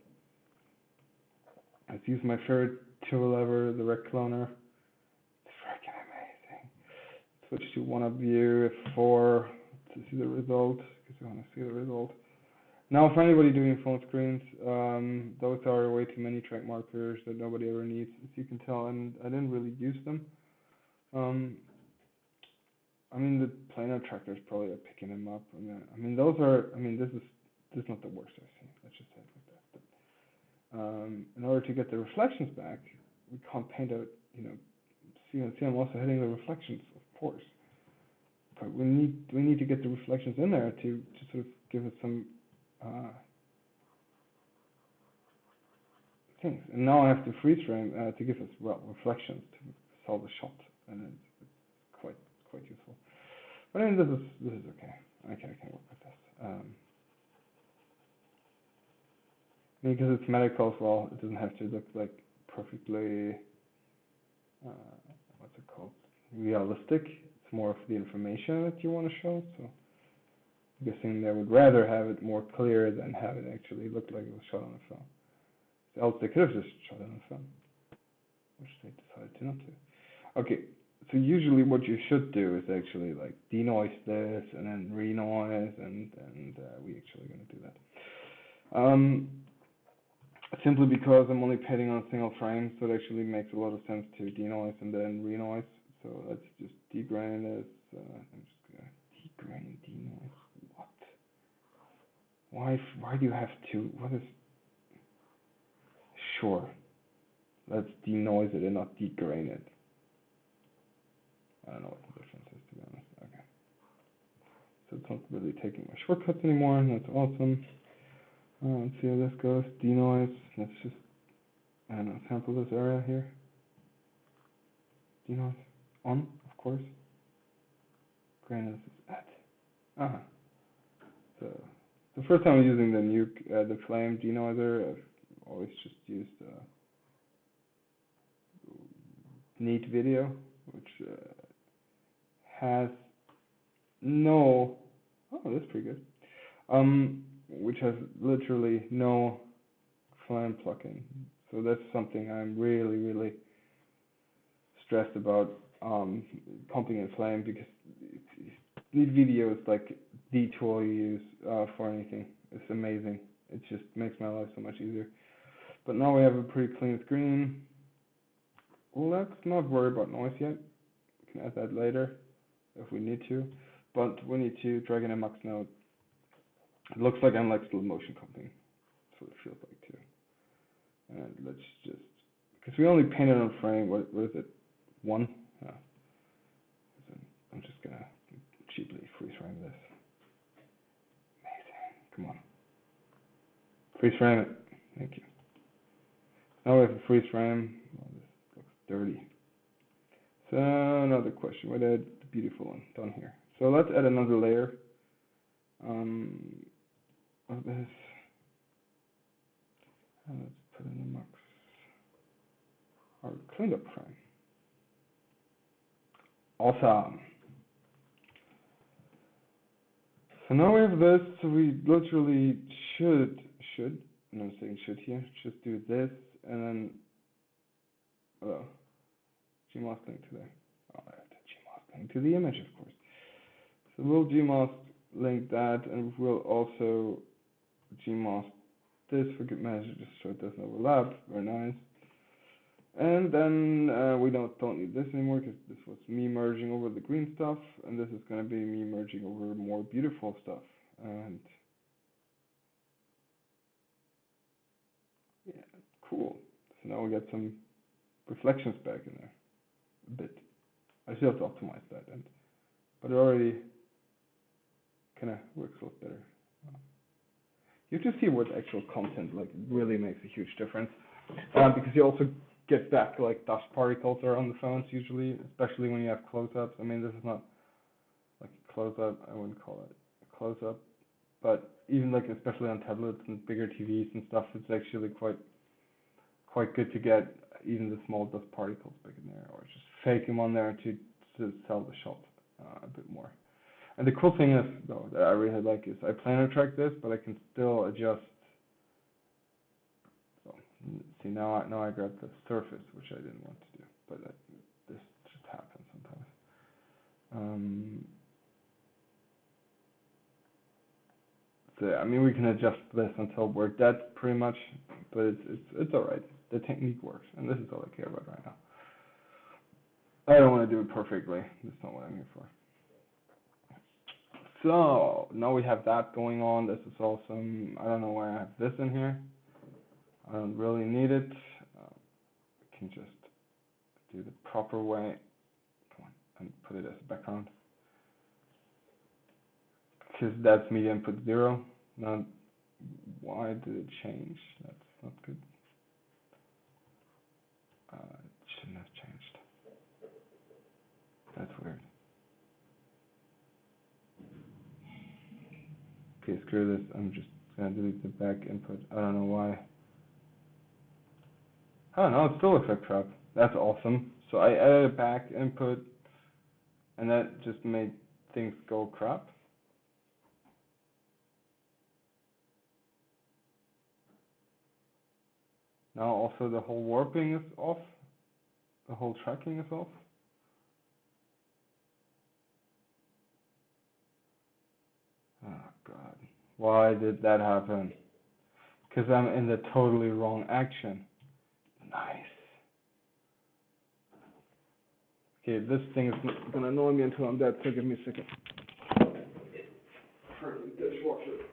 let's use my favorite tool ever, the Rec Cloner. It's freaking amazing. Switch to one-up view, F4 to see the result, because we want to see the result. Now, for anybody doing phone screens, those are way too many track markers that nobody ever needs, as you can tell, and I didn't really use them. I mean, the planar trackers probably are picking them up. I mean, those are. I mean, this is not the worst I've seen. Let's just say it like that. But in order to get the reflections back, we can't paint out. See, I'm also hitting the reflections, of course. But we need to get the reflections in there to sort of give it some things. And now I have to freeze frame to give us reflections to solve the shot, and it's quite useful. But I mean, this is okay. I can work with this. Because it's medical as well, it doesn't have to look like perfectly what's it called, realistic. It's more of the information that you want to show. So I'm guessing they would rather have it more clear than have it actually look like it was shot on a film. Else they could have just shot on a film, which they decided to not do. Okay. So usually what you should do is actually like denoise this and then renoise, and we actually going to do that. Simply because I'm only painting on a single frame, so it actually makes a lot of sense to denoise and then renoise. So let's just degrain this. I'm just going to degrain and denoise. What? Why do you have to? What is? Sure. Let's denoise it and not degrain it. I don't know what the difference is, to be honest. Okay. So it's not really taking my shortcuts anymore, and that's awesome. Let's see how this goes. Denoise. Let's just, I don't know, sample this area here. Denoise. On, of course. Grayness is at. So the first time I'm using the flame denoiser, I've always just used neat video, which has no. Oh, that's pretty good. Which has literally no flame plugin. So that's something I'm really stressed about comping in flame, because neat video is like the tool you use for anything. It's amazing. It just makes my life so much easier. But now we have a pretty clean screen. Let's not worry about noise yet. We can add that later if we need to. But we need to drag in a max node. It looks like I'm like slow motion comping. That's what it feels like too. And let's just, because we only painted on frame, what is it? 1? Yeah. I'm just gonna cheaply freeze frame this. Amazing. Come on. Freeze frame it. Thank you. Now we have a freeze frame. Oh, this looks dirty. So another question. What add the beautiful one down here? So let's add another layer of this. And let's put in the max. Our cleaned up frame. Awesome. So now we have this. So we literally should, and I'm saying should here, just do this and then Gmask link to there. Oh, I have to Gmask link to the image, of course. So we'll Gmask link that, and we'll also Gmask this for good measure, just so it doesn't overlap. Very nice. And then we don't need this anymore because this was me merging over the green stuff, and this is going to be me merging over more beautiful stuff. And yeah, cool. So now we get some reflections back in there a bit. I still have to optimize that, but it already kind of works a lot better. You have to see what actual content really makes a huge difference, because you also get back like dust particles around the phones usually, especially when you have close-ups. I mean, this is not like a close-up. I wouldn't call it a close-up, but even especially on tablets and bigger TVs and stuff, it's actually quite good to get even the small dust particles back in there, or just fake them on there to sell the shot a bit more. And the cool thing is, though, that I really like is I planar track this, but I can still adjust. So, see, now I got the surface, which I didn't want to do, but this just happens sometimes. So, I mean, we can adjust this until we're dead, pretty much, but it's all right. The technique works, and this is all I care about right now. I don't want to do it perfectly. That's not what I'm here for. So, now we have that going on. This is awesome. I don't know why I have this in here. I don't really need it. I can just do the proper way. Come on, and put it as a background. Because that's media input 0. Now, why did it change? That's not good. It shouldn't have changed. That's weird. Okay, screw this. I'm just gonna delete the back input. I don't know why. I don't know, it still looks like crap. That's awesome. So I added a back input, and that just made things go crap. Now also the whole warping is off. The whole tracking is off. Oh god. Why did that happen? Because I'm in the totally wrong action. Nice. Okay, this thing is gonna annoy me until I'm dead, so give me a second. Freaking dishwasher.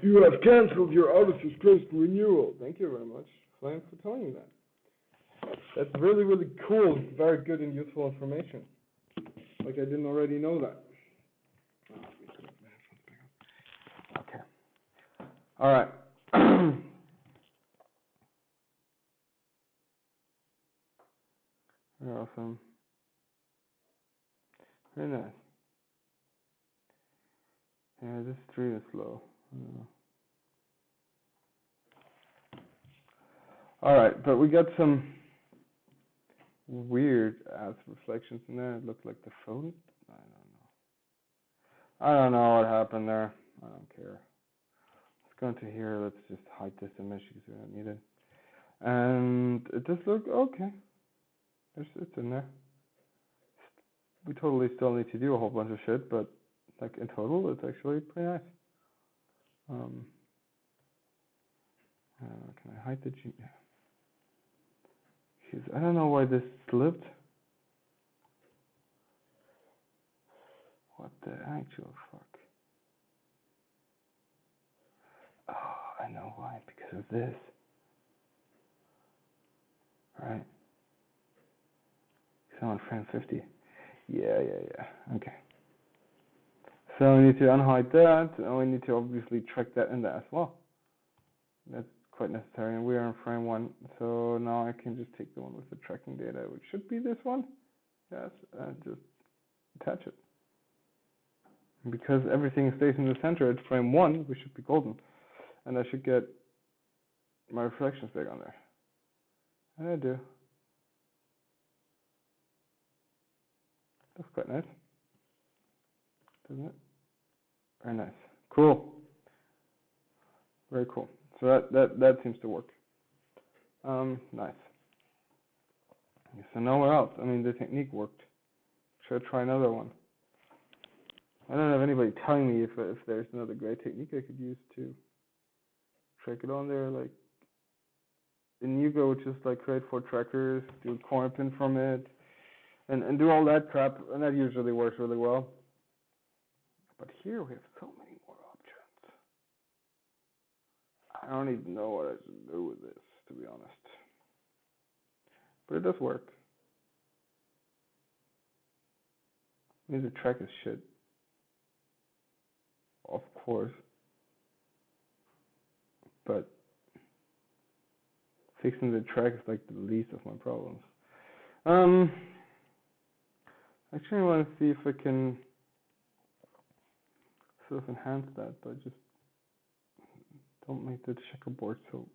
You have cancelled your auto-subscription renewal. Thank you very much, Flame, for telling me that. That's really, really cool. Very good and useful information. Like I didn't already know that. Okay. All right. Very awesome. Very nice. Yeah, this stream is slow. All right, but we got some weird ass reflections in there. It looked like the phone. I don't know what happened there. I don't care. Let's go into here. Let's just hide this image because we don't need it. And it just looked okay. It's in there. We totally still need to do a whole bunch of shit, but like in total, it's actually pretty nice. Can I hide the G? I don't know why this slipped. What the actual fuck? Oh, I know why. Because of this. Right. Because I'm on frame 50. Yeah. Okay. So we need to unhide that, and we need to obviously track that in there as well. That's quite necessary, and we are in frame 1, so now I can just take the one with the tracking data, which should be this one. Yes, and just attach it. Because everything stays in the center at frame 1, we should be golden. And I should get my reflection's big on there. And I do. That's quite nice, doesn't it? Very nice. Cool. Very cool. So that seems to work. Nice. So now what else? I mean, the technique worked. Should I try another one? I don't have anybody telling me if there's another great technique I could use to track it on there. Like in Yugo, just like create 4 trackers, do a corner pin from it, and do all that crap, and that usually works really well. But here we have so many more options. I don't even know what I should do with this, to be honest. But it does work. I mean, the track is shit. Of course. But fixing the track is like the least of my problems. Actually, I want to see if I can sort of enhance that, but just don't make the checkerboard so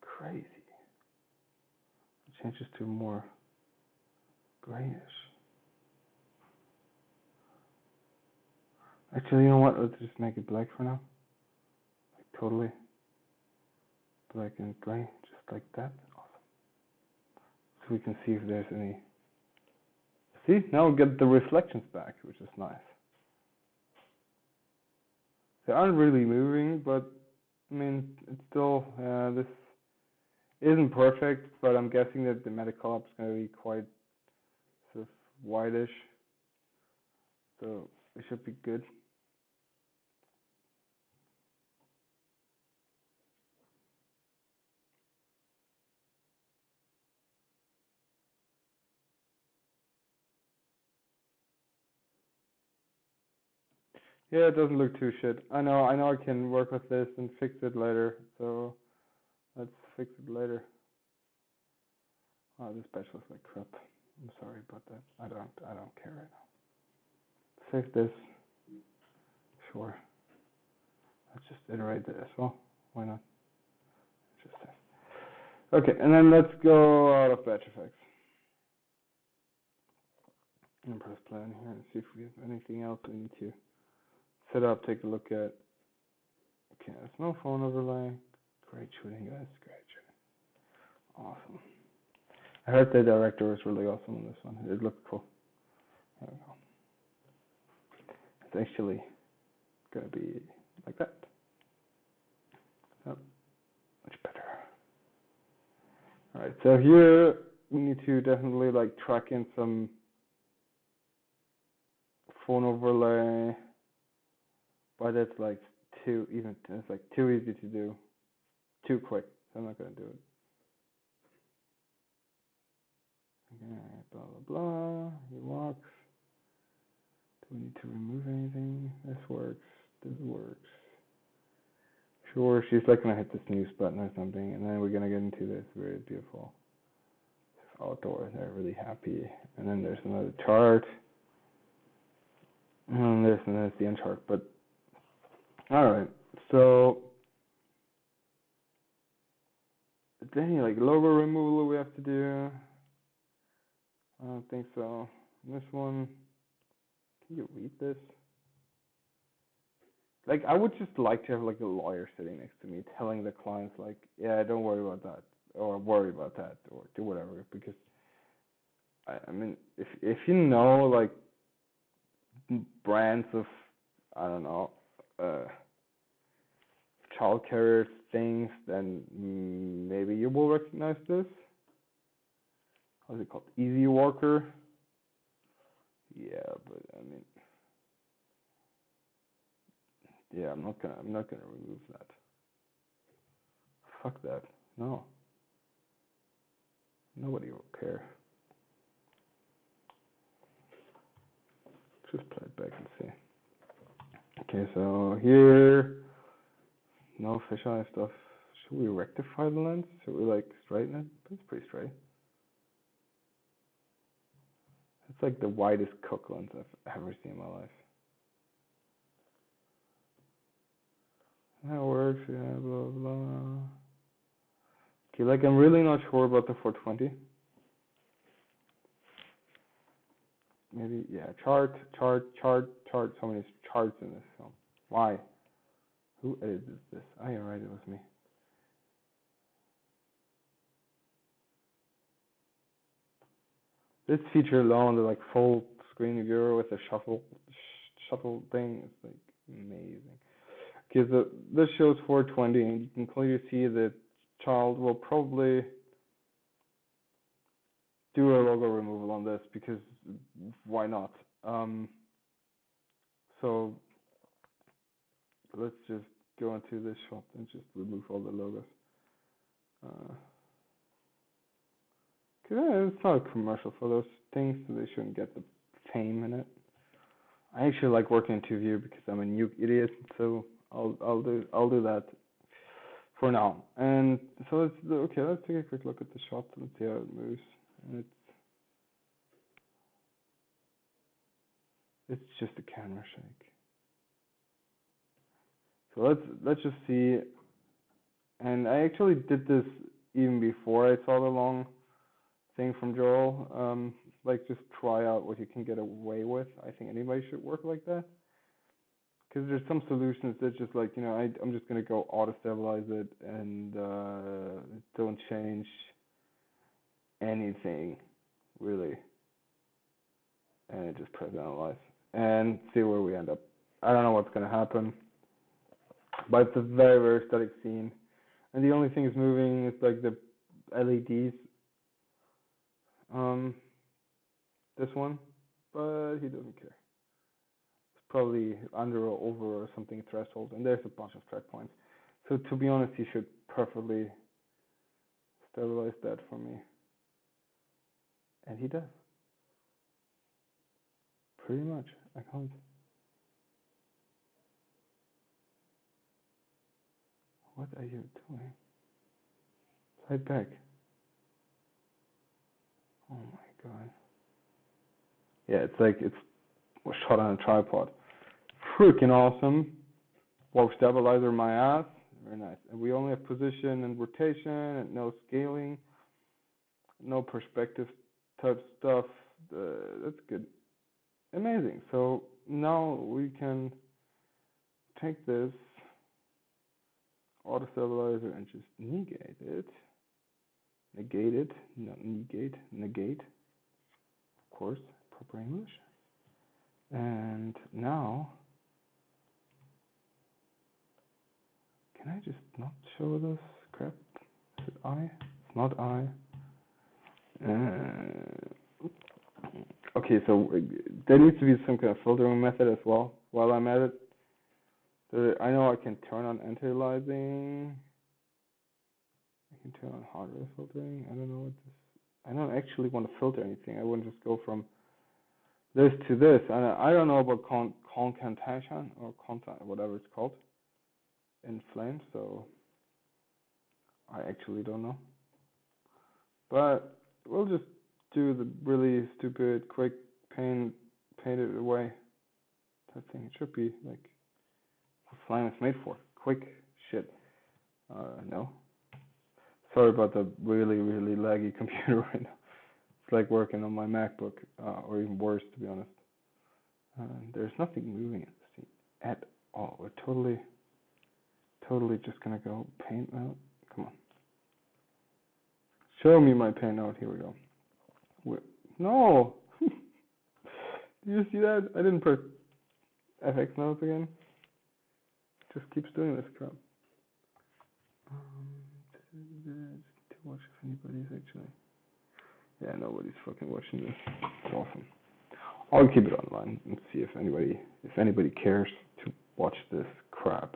crazy. It changes to more grayish. Actually, you know what? Let's just make it black for now. Like totally black and gray, just like that. Awesome. So we can see if there's any. See, now we get the reflections back, which is nice. They aren't really moving, but I mean, it's still, this isn't perfect, but I'm guessing that the metacolor is going to be quite sort of whitish, so it should be good. Yeah, it doesn't look too shit. I know I can work with this and fix it later, so let's fix it later. Oh, this patch looks like crap. I'm sorry about that. I don't care right now. Save this. Sure. Let's just iterate it as well. Why not? Just save. Okay, and then let's go out of batch effects. And press play in here and see if we have anything else we need to set up, take a look at. Okay, there's no phone overlay. Great shooting, guys. Great shooting. Awesome. I heard the director was really awesome on this one. It looked cool. There we go. It's actually going to be like that. Oh, much better. Alright, so here we need to definitely like track in some phone overlay, but it's like it's like too easy to do, too quick, so I'm not going to do it. Okay, blah blah blah, he walks. Do we need to remove anything? This works, this works. Sure, she's like gonna hit the snooze button or something, and then we're gonna get into this very beautiful outdoor. They're really happy, and then there's another chart, and there's the end chart. But all right, so is there any like logo removal we have to do? I don't think so. This one, can you read this? Like, I would just like to have like a lawyer sitting next to me telling the clients like, yeah, don't worry about that, or worry about that, or do whatever, because I mean, if you know like brands of, I don't know, child carrier things, then maybe you will recognize this. How's it called? Easy Walker. Yeah, but I mean, yeah, I'm not gonna remove that. Fuck that. No. Nobody will care. Just play it back and see. Okay, so here, no fisheye stuff. Should we rectify the lens? Should we like straighten it? It's pretty straight. It's like the widest Cook lens I've ever seen in my life. That works, yeah, blah blah. Okay, like I'm really not sure about the 420. Maybe, yeah, chart. So many charts in this film. Why? Who edited this? Oh, you're right, it was me. This feature alone, the like full screen viewer with a shuffle thing, is like amazing. Okay, so this shows 420, and you can clearly see that child will probably do a logo removal on this because why not? So let's just go into this shot and just remove all the logos. It's not a commercial for those things, so they shouldn't get the fame in it. I actually like working in 2View because I'm a nuke idiot, so I'll do that for now. And so let's take a quick look at the shot and see how it moves. And it's just a camera shake. So let's just see. And I actually did this even before I saw the long thing from Joel. Like just try out what you can get away with. I think anybody should work like that. Because there's some solutions that just like, I'm just going to go auto-stabilize it and don't change anything, really. And just press analyze and see where we end up. I don't know what's going to happen. But it's a very, very static scene. And the only thing is moving is like the LEDs. This one. But he doesn't care. Probably under or over or something threshold, and there's a bunch of track points. So to be honest, he should perfectly stabilize that for me. And he does. Pretty much. I can't. What are you doing? Slide back. Oh my god. Yeah, it's like it's shot on a tripod. Freaking awesome. Whoa, stabilizer my ass. Very nice. And we only have position and rotation and no scaling. No perspective type stuff. That's good. Amazing. So now we can take this auto stabilizer and just negate it. Negate it, not negate, negate. Of course, proper English. And now, can I just not show this crap? Is it I? It's not I. Okay, so there needs to be some kind of filtering method as well while I'm at it. I know I can turn on anti-aliasing. I can turn on hardware filtering. I don't know what this. I don't actually want to filter anything. I want to just go from this to this. And I don't know about concatenation or whatever it's called in Flame. So I actually don't know. But we'll just do the really stupid, quick paint it away type thing. It should be like what Flame is made for. Quick shit. No. Sorry about the really, really laggy computer right now. It's like working on my MacBook, or even worse, to be honest. There's nothing moving in the scene at all. We're totally just gonna go paint out. Come on. Show me my paint out. Here we go. No! Did you see that? I didn't press FX mouse again. Just keeps doing this crap. To watch if anybody's actually. Yeah, nobody's fucking watching this. It's awesome. I'll keep it online and see if anybody cares to watch this crap.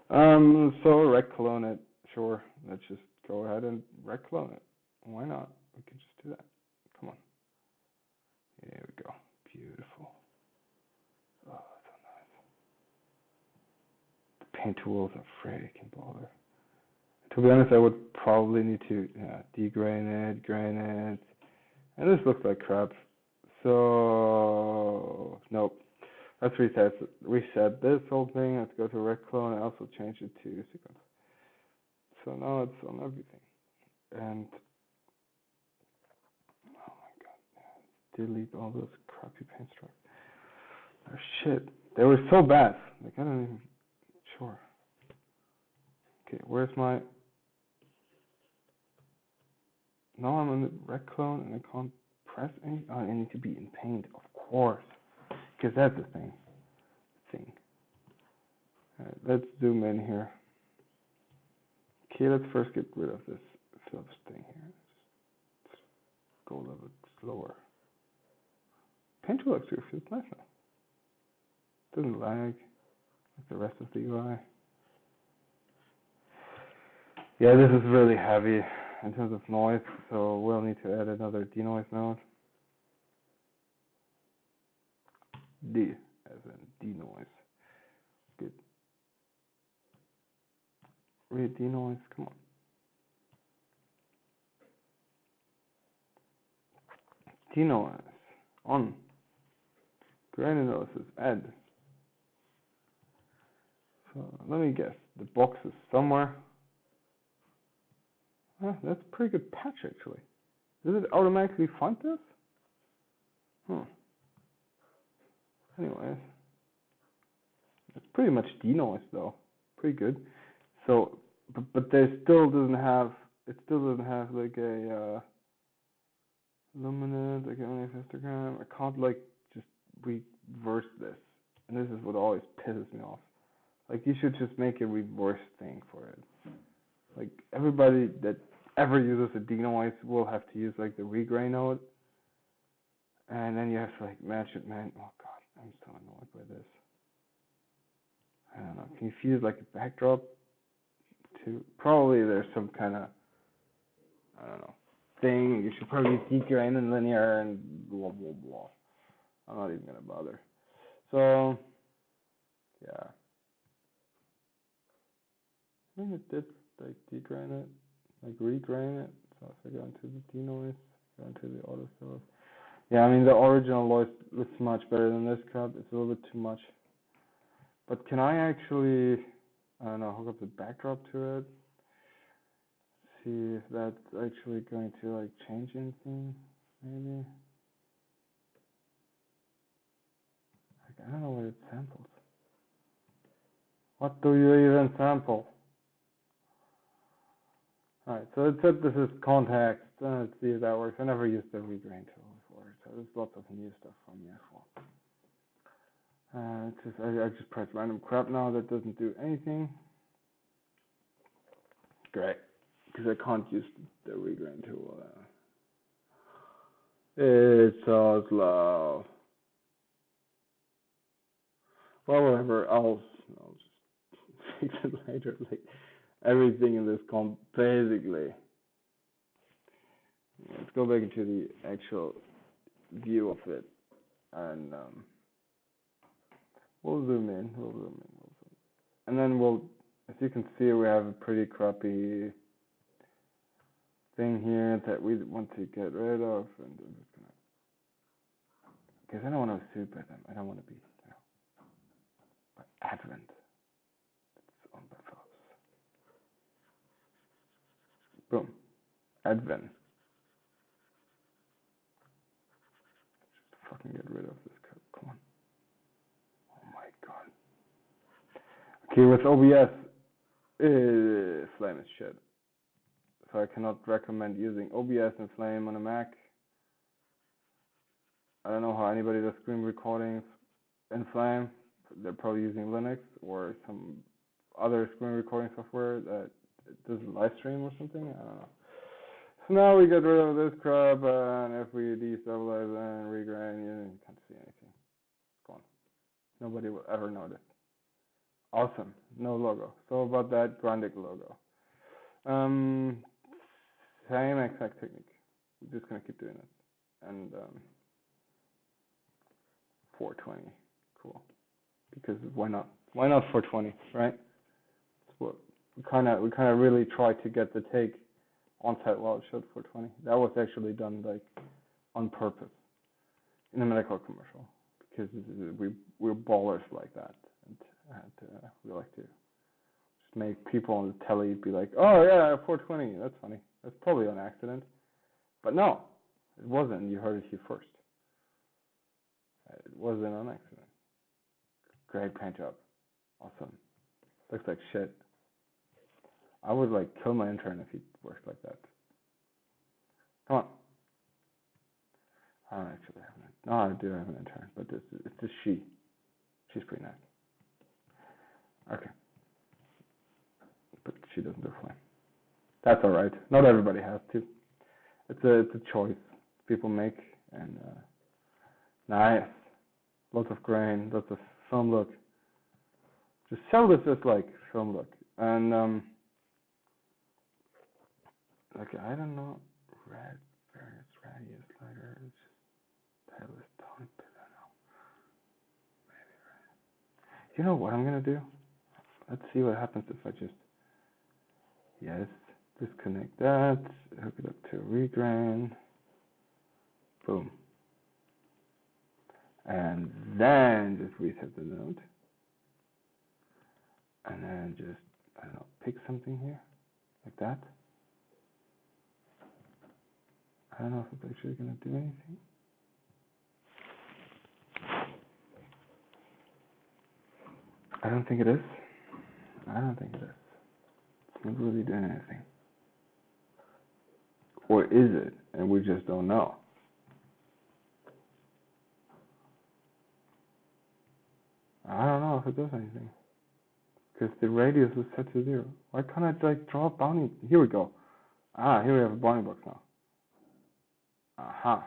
So rec clone it. Sure, let's just go ahead and rec clone it. Why not? We can just do that. Come on. Here we go. Beautiful. Oh, so nice. The paint tools are freaking baller. To be honest, I would probably need to degrain it, grain it, and this looks like crap. So nope. Let's reset this whole thing. Let's go to rec clone and also change it to sequence. So now it's on everything. And oh my god, delete all those crappy paint strokes. They're shit. They were so bad. Like I don't even sure. Okay, where's my? Now I'm on the rec clone and I can't press any. Oh, I need to be in paint, of course, because that's the thing. Alright, let's zoom in here. Okay, let's first get rid of this Phillips thing here. Let's go a little bit slower. Paint tool actually feels nice now. Doesn't lag like the rest of the UI. Yeah, this is really heavy in terms of noise, so we'll need to add another denoise node. D as in denoise. Good. Read denoise, come on. Denoise on. Grain analysis add. So let me guess. The box is somewhere. That's a pretty good patch actually. Does it automatically find this? Anyways. It's pretty much denoise though. Pretty good. So but there still doesn't have like a luminance, like only a histogram. I can't like just reverse this. And this is what always pisses me off. Like you should just make a reverse thing for it. Like everybody that ever uses a denoise will have to use like the regrain node. And then you have to like match it, man. Oh god, I'm so annoyed by this. I don't know. Can you fuse like a backdrop to? Probably there's some kind of, I don't know, thing. You should probably degrain and linear and blah blah blah. I'm not even gonna bother. So yeah. I think it did like degrain it, like regrain it. So if I go into the denoise, go into the auto source. Yeah, I mean the original noise looks much better than this crap. It's a little bit too much. But can I actually, I don't know, hook up the backdrop to it? See if that's actually going to like change anything, maybe. Like, I don't know what it samples. What do you even sample? Alright, so it said this is context. Let's see if that works. I never used the regrain tool before, so there's lots of new stuff from me as well. I just press random crap now that doesn't do anything. Great, because I can't use the regrain tool. It's so slow. Well, whatever. I'll just fix it later. Like everything in this comp, basically. Let's go back into the actual view of it, and we'll zoom in. And then as you can see, we have a pretty crappy thing here that we want to get rid of, and I'm just gonna, because I don't want to soup at them. I don't want to be, but Advent. It's on by Phillips. Boom. Advent. Just fucking get rid of this code. Come on. Oh my god. Okay, with OBS, Flame is shit. So I cannot recommend using OBS and Flame on a Mac. I don't know how anybody does screen recordings in Flame. They're probably using Linux or some other screen recording software that does live stream or something. I don't know. So now we get rid of this crap, and if we destabilize and regrain, you can't see anything. It's gone. Nobody will ever notice. Awesome. No logo. So about that Grandic logo. Same exact technique. We're just gonna keep doing it. And 420. Cool. Because why not? Why not 420, right? That's what we kind of really tried to get the take on site while it showed 420. That was actually done like on purpose in a medical commercial, because we're ballers like that, and we like to just make people on the telly be like, oh yeah, 420, that's funny. That's probably on accident. But no, it wasn't. You heard it here first. It wasn't on accident. Great paint job. Awesome. Looks like shit. I would like kill my intern if he worked like that. Come on. I don't actually have an intern. No, I do have an intern, but it's a she. She's pretty nice. Okay. But she doesn't do flame. That's alright. Not everybody has to. It's a choice people make, and nice. Lots of grain, lots of film look. Just sell this as like film look. And okay, I don't know. Red, various radius sliders. Tail is tone, I don't know. Maybe red. You know what I'm gonna do? Let's see what happens if I just disconnect that, hook it up to regrain. Boom. And then just reset the node. And then just, I don't know, pick something here, like that. I don't know if it's actually going to do anything. I don't think it is. I don't think it is. It's not really doing anything. Or is it? And we just don't know. I don't know if it does anything. Because the radius is set to 0. Why can't I like draw a bounding? Here we go. Here we have a bounding box now. Aha.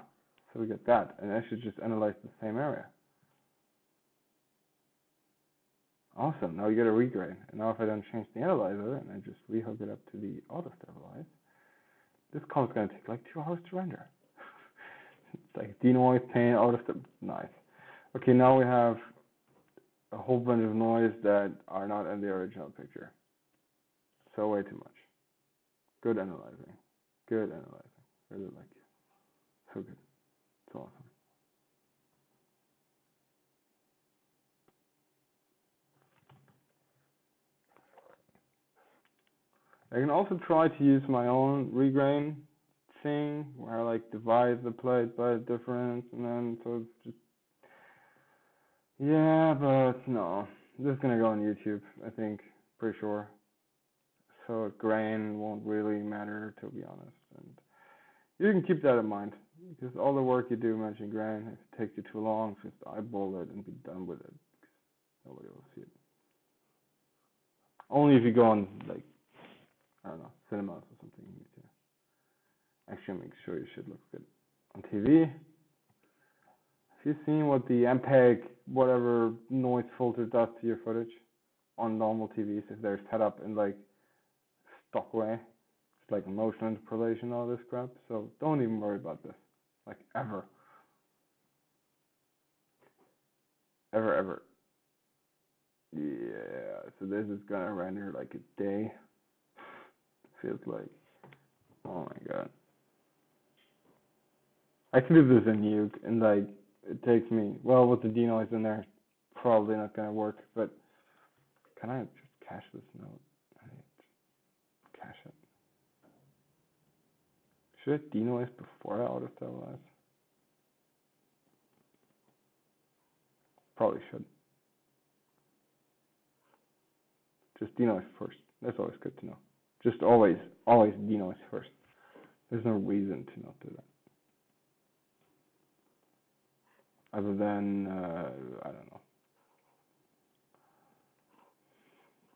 So we get that. And I should just analyze the same area. Awesome. Now you get a regrain. And now if I then change the analyzer and I just rehook it up to the auto stabilize, this column is going to take like 2 hours to render. It's like denoise, paint, auto stabilize. Nice. Okay, now we have a whole bunch of noise that are not in the original picture. So way too much. Good analyzing. Good analyzing. Really like it. So good. It's awesome. I can also try to use my own regrain thing where I like divide the plate by a difference and then so it's just yeah, but no. This is gonna go on YouTube, I think, pretty sure. So grain won't really matter, to be honest. And you can keep that in mind because all the work you do matching grain, if it takes you too long, just eyeball it and be done with it. Nobody will see it. Only if you go on like I don't know, cinemas or something. You need to actually make sure your shit looks good on TV. Have you seen what the MPEG whatever noise filter does to your footage on normal TVs if they're set up in like stock way? It's like motion interpolation, all this crap. So don't even worry about this, like ever. Yeah. So this is gonna render like a day. Feels like. Oh my god. I could do this in Nuke and like it takes me well with the denoise in there, probably not gonna work, but can I just cache this note? I need to cache it. Should I denoise before I auto stabilize? Probably should. Just denoise first. That's always good to know. Just always denoise first. There's no reason to not do that. Other than, I don't know.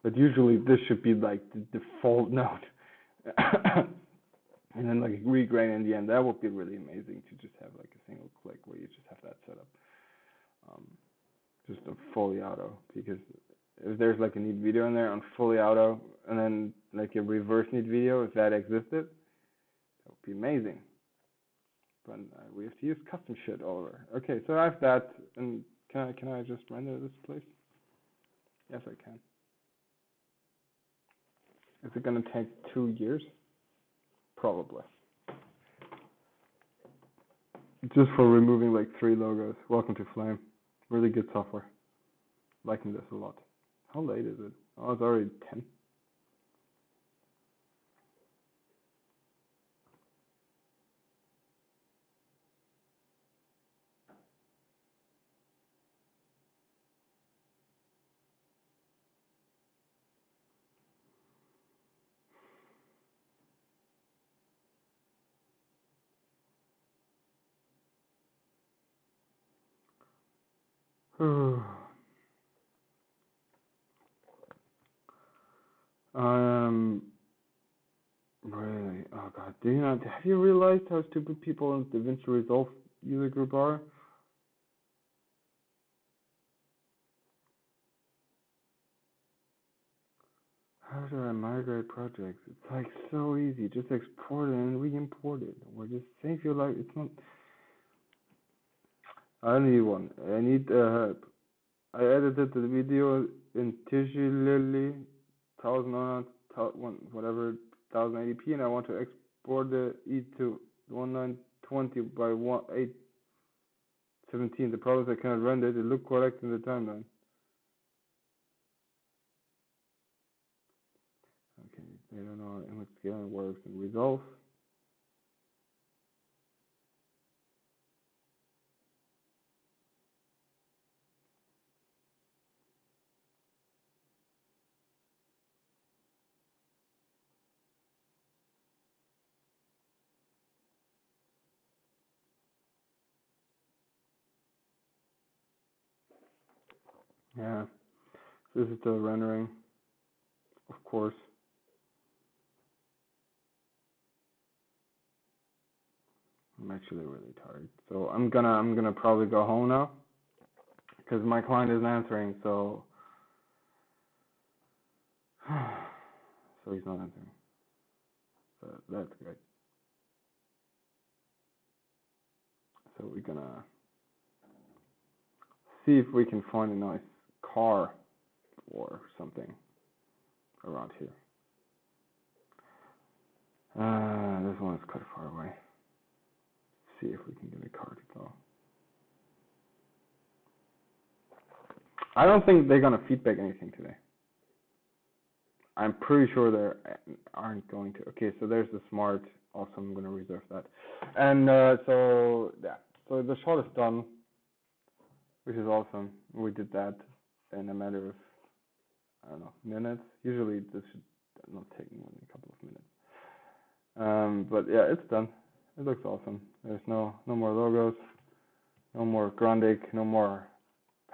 But usually this should be like the default note. And then like regrain in the end. That would be really amazing to just have like a single click where you just have that set up. Just a fully auto. Because if there's like a neat video in there on fully auto and then like a reverse neat video, if that existed, that would be amazing. But we have to use custom shit all over. Okay, so I have that, and can I just render this place? Yes, I can. Is it gonna take 2 years? Probably. Just for removing like 3 logos. Welcome to Flame. Really good software. Liking this a lot. How late is it? Oh, it's already 10. Really, oh god, have you realized how stupid people in DaVinci Resolve user group are? How do I migrate projects? It's like so easy. Just export it and re-import it. Or just save your life. It's not. I need one. I need. I edited the video in Tijilili, 1080p, and I want to export the E to 1920 by 1817. The problem is I cannot render it. It looked correct in the timeline. Okay, they don't know how image scaling works in Resolve. Yeah, this is still rendering, of course. I'm actually really tired, so I'm gonna probably go home now because my client isn't answering. So so he's not answering. So that's great. So we're gonna see if we can find a nice car or something around here. This one is quite far away. See if we can get a car to go. I don't think they're gonna feedback anything today. I'm pretty sure they aren't going to. Okay, so there's the smart. Also, I'm gonna reserve that. And so yeah, so the shot is done, which is awesome. We did that in a matter of, I don't know, minutes. Usually this should not take more than a couple of minutes. But yeah, it's done. It looks awesome. There's no more logos, no more Grundig, no more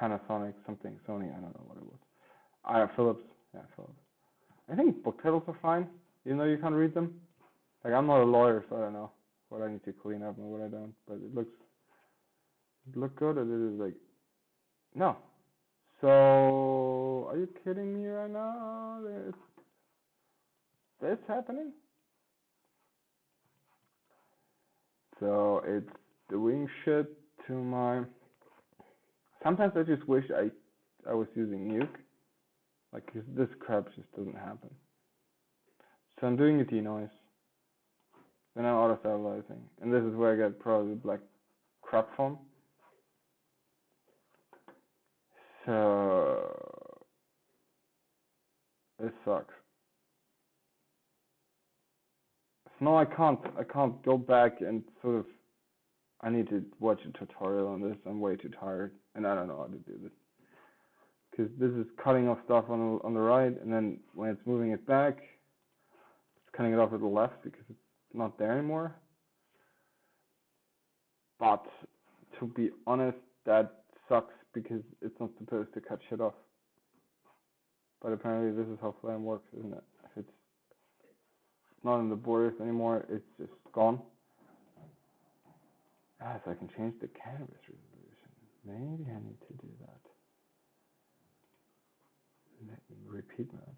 Panasonic, something, Sony, I don't know what it was. Philips, yeah, Philips. I think book titles are fine, even though you can't read them. Like, I'm not a lawyer, so I don't know what I need to clean up and what I don't, but it looked good, and it is like, no. So, are you kidding me right now? This happening? So, it's doing shit to my... Sometimes I just wish I was using Nuke. Like, 'cause this crap just doesn't happen. So I'm doing a denoise. Then I'm auto-stabilizing. And this is where I get probably black crap from. So it sucks. So now I can't go back and sort of, I need to watch a tutorial on this. I'm way too tired and I don't know how to do this. Because this is cutting off stuff on the right, and then when it's moving it back, it's cutting it off at the left because it's not there anymore. But to be honest, that sucks because it's not supposed to cut shit off. But apparently this is how Flam works, isn't it? If it's not in the borders anymore, it's just gone. So I can change the canvas resolution. Maybe I need to do that. Let me repeat that.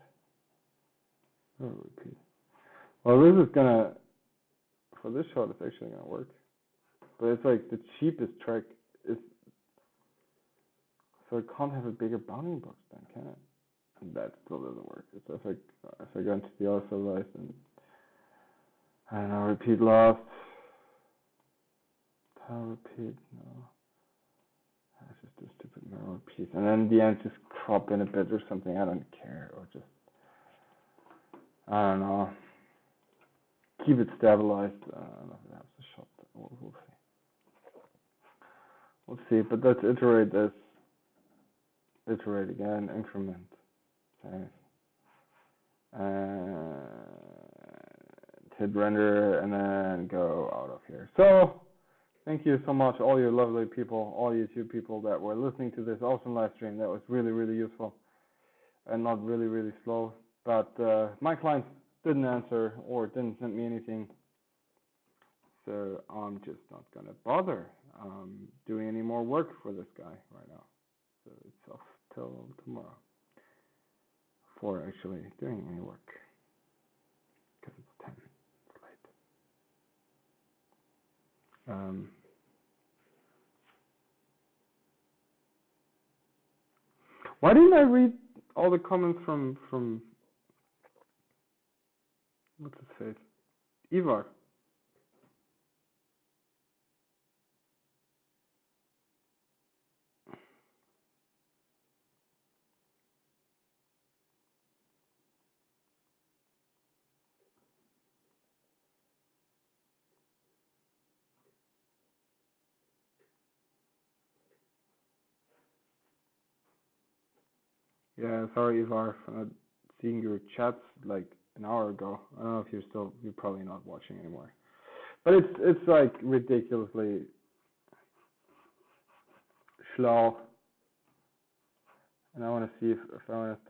Oh, repeat. Well, this is gonna, for this shot, it's actually gonna work. But it's like the cheapest trick is, so it can't have a bigger bounding box then, can it? And that still doesn't work. So if I go into the auto list and, I don't know, repeat last, power repeat, no. That's just a stupid mirror piece. And then in the end, just crop in a bit or something. I don't care. Or just, I don't know, keep it stabilized. I don't know if that's a shot. We'll see. We'll see. But let's iterate this. Iterate again. Increment. Save. And hit render and then go out of here. So Thank you so much, all you lovely people, all YouTube people that were listening to this awesome live stream. That was really, really useful and not really, really slow. But my client didn't answer or didn't send me anything, so I'm just not gonna bother doing any more work for this guy right now. So it's off till tomorrow for actually doing any work, because it's 10. It's late. Why didn't I read all the comments from what's his face? Ivar. Yeah, sorry Ivar for not seeing your chats like an hour ago. I don't know if you're probably not watching anymore. But it's like ridiculously slow. And I want to see if I want to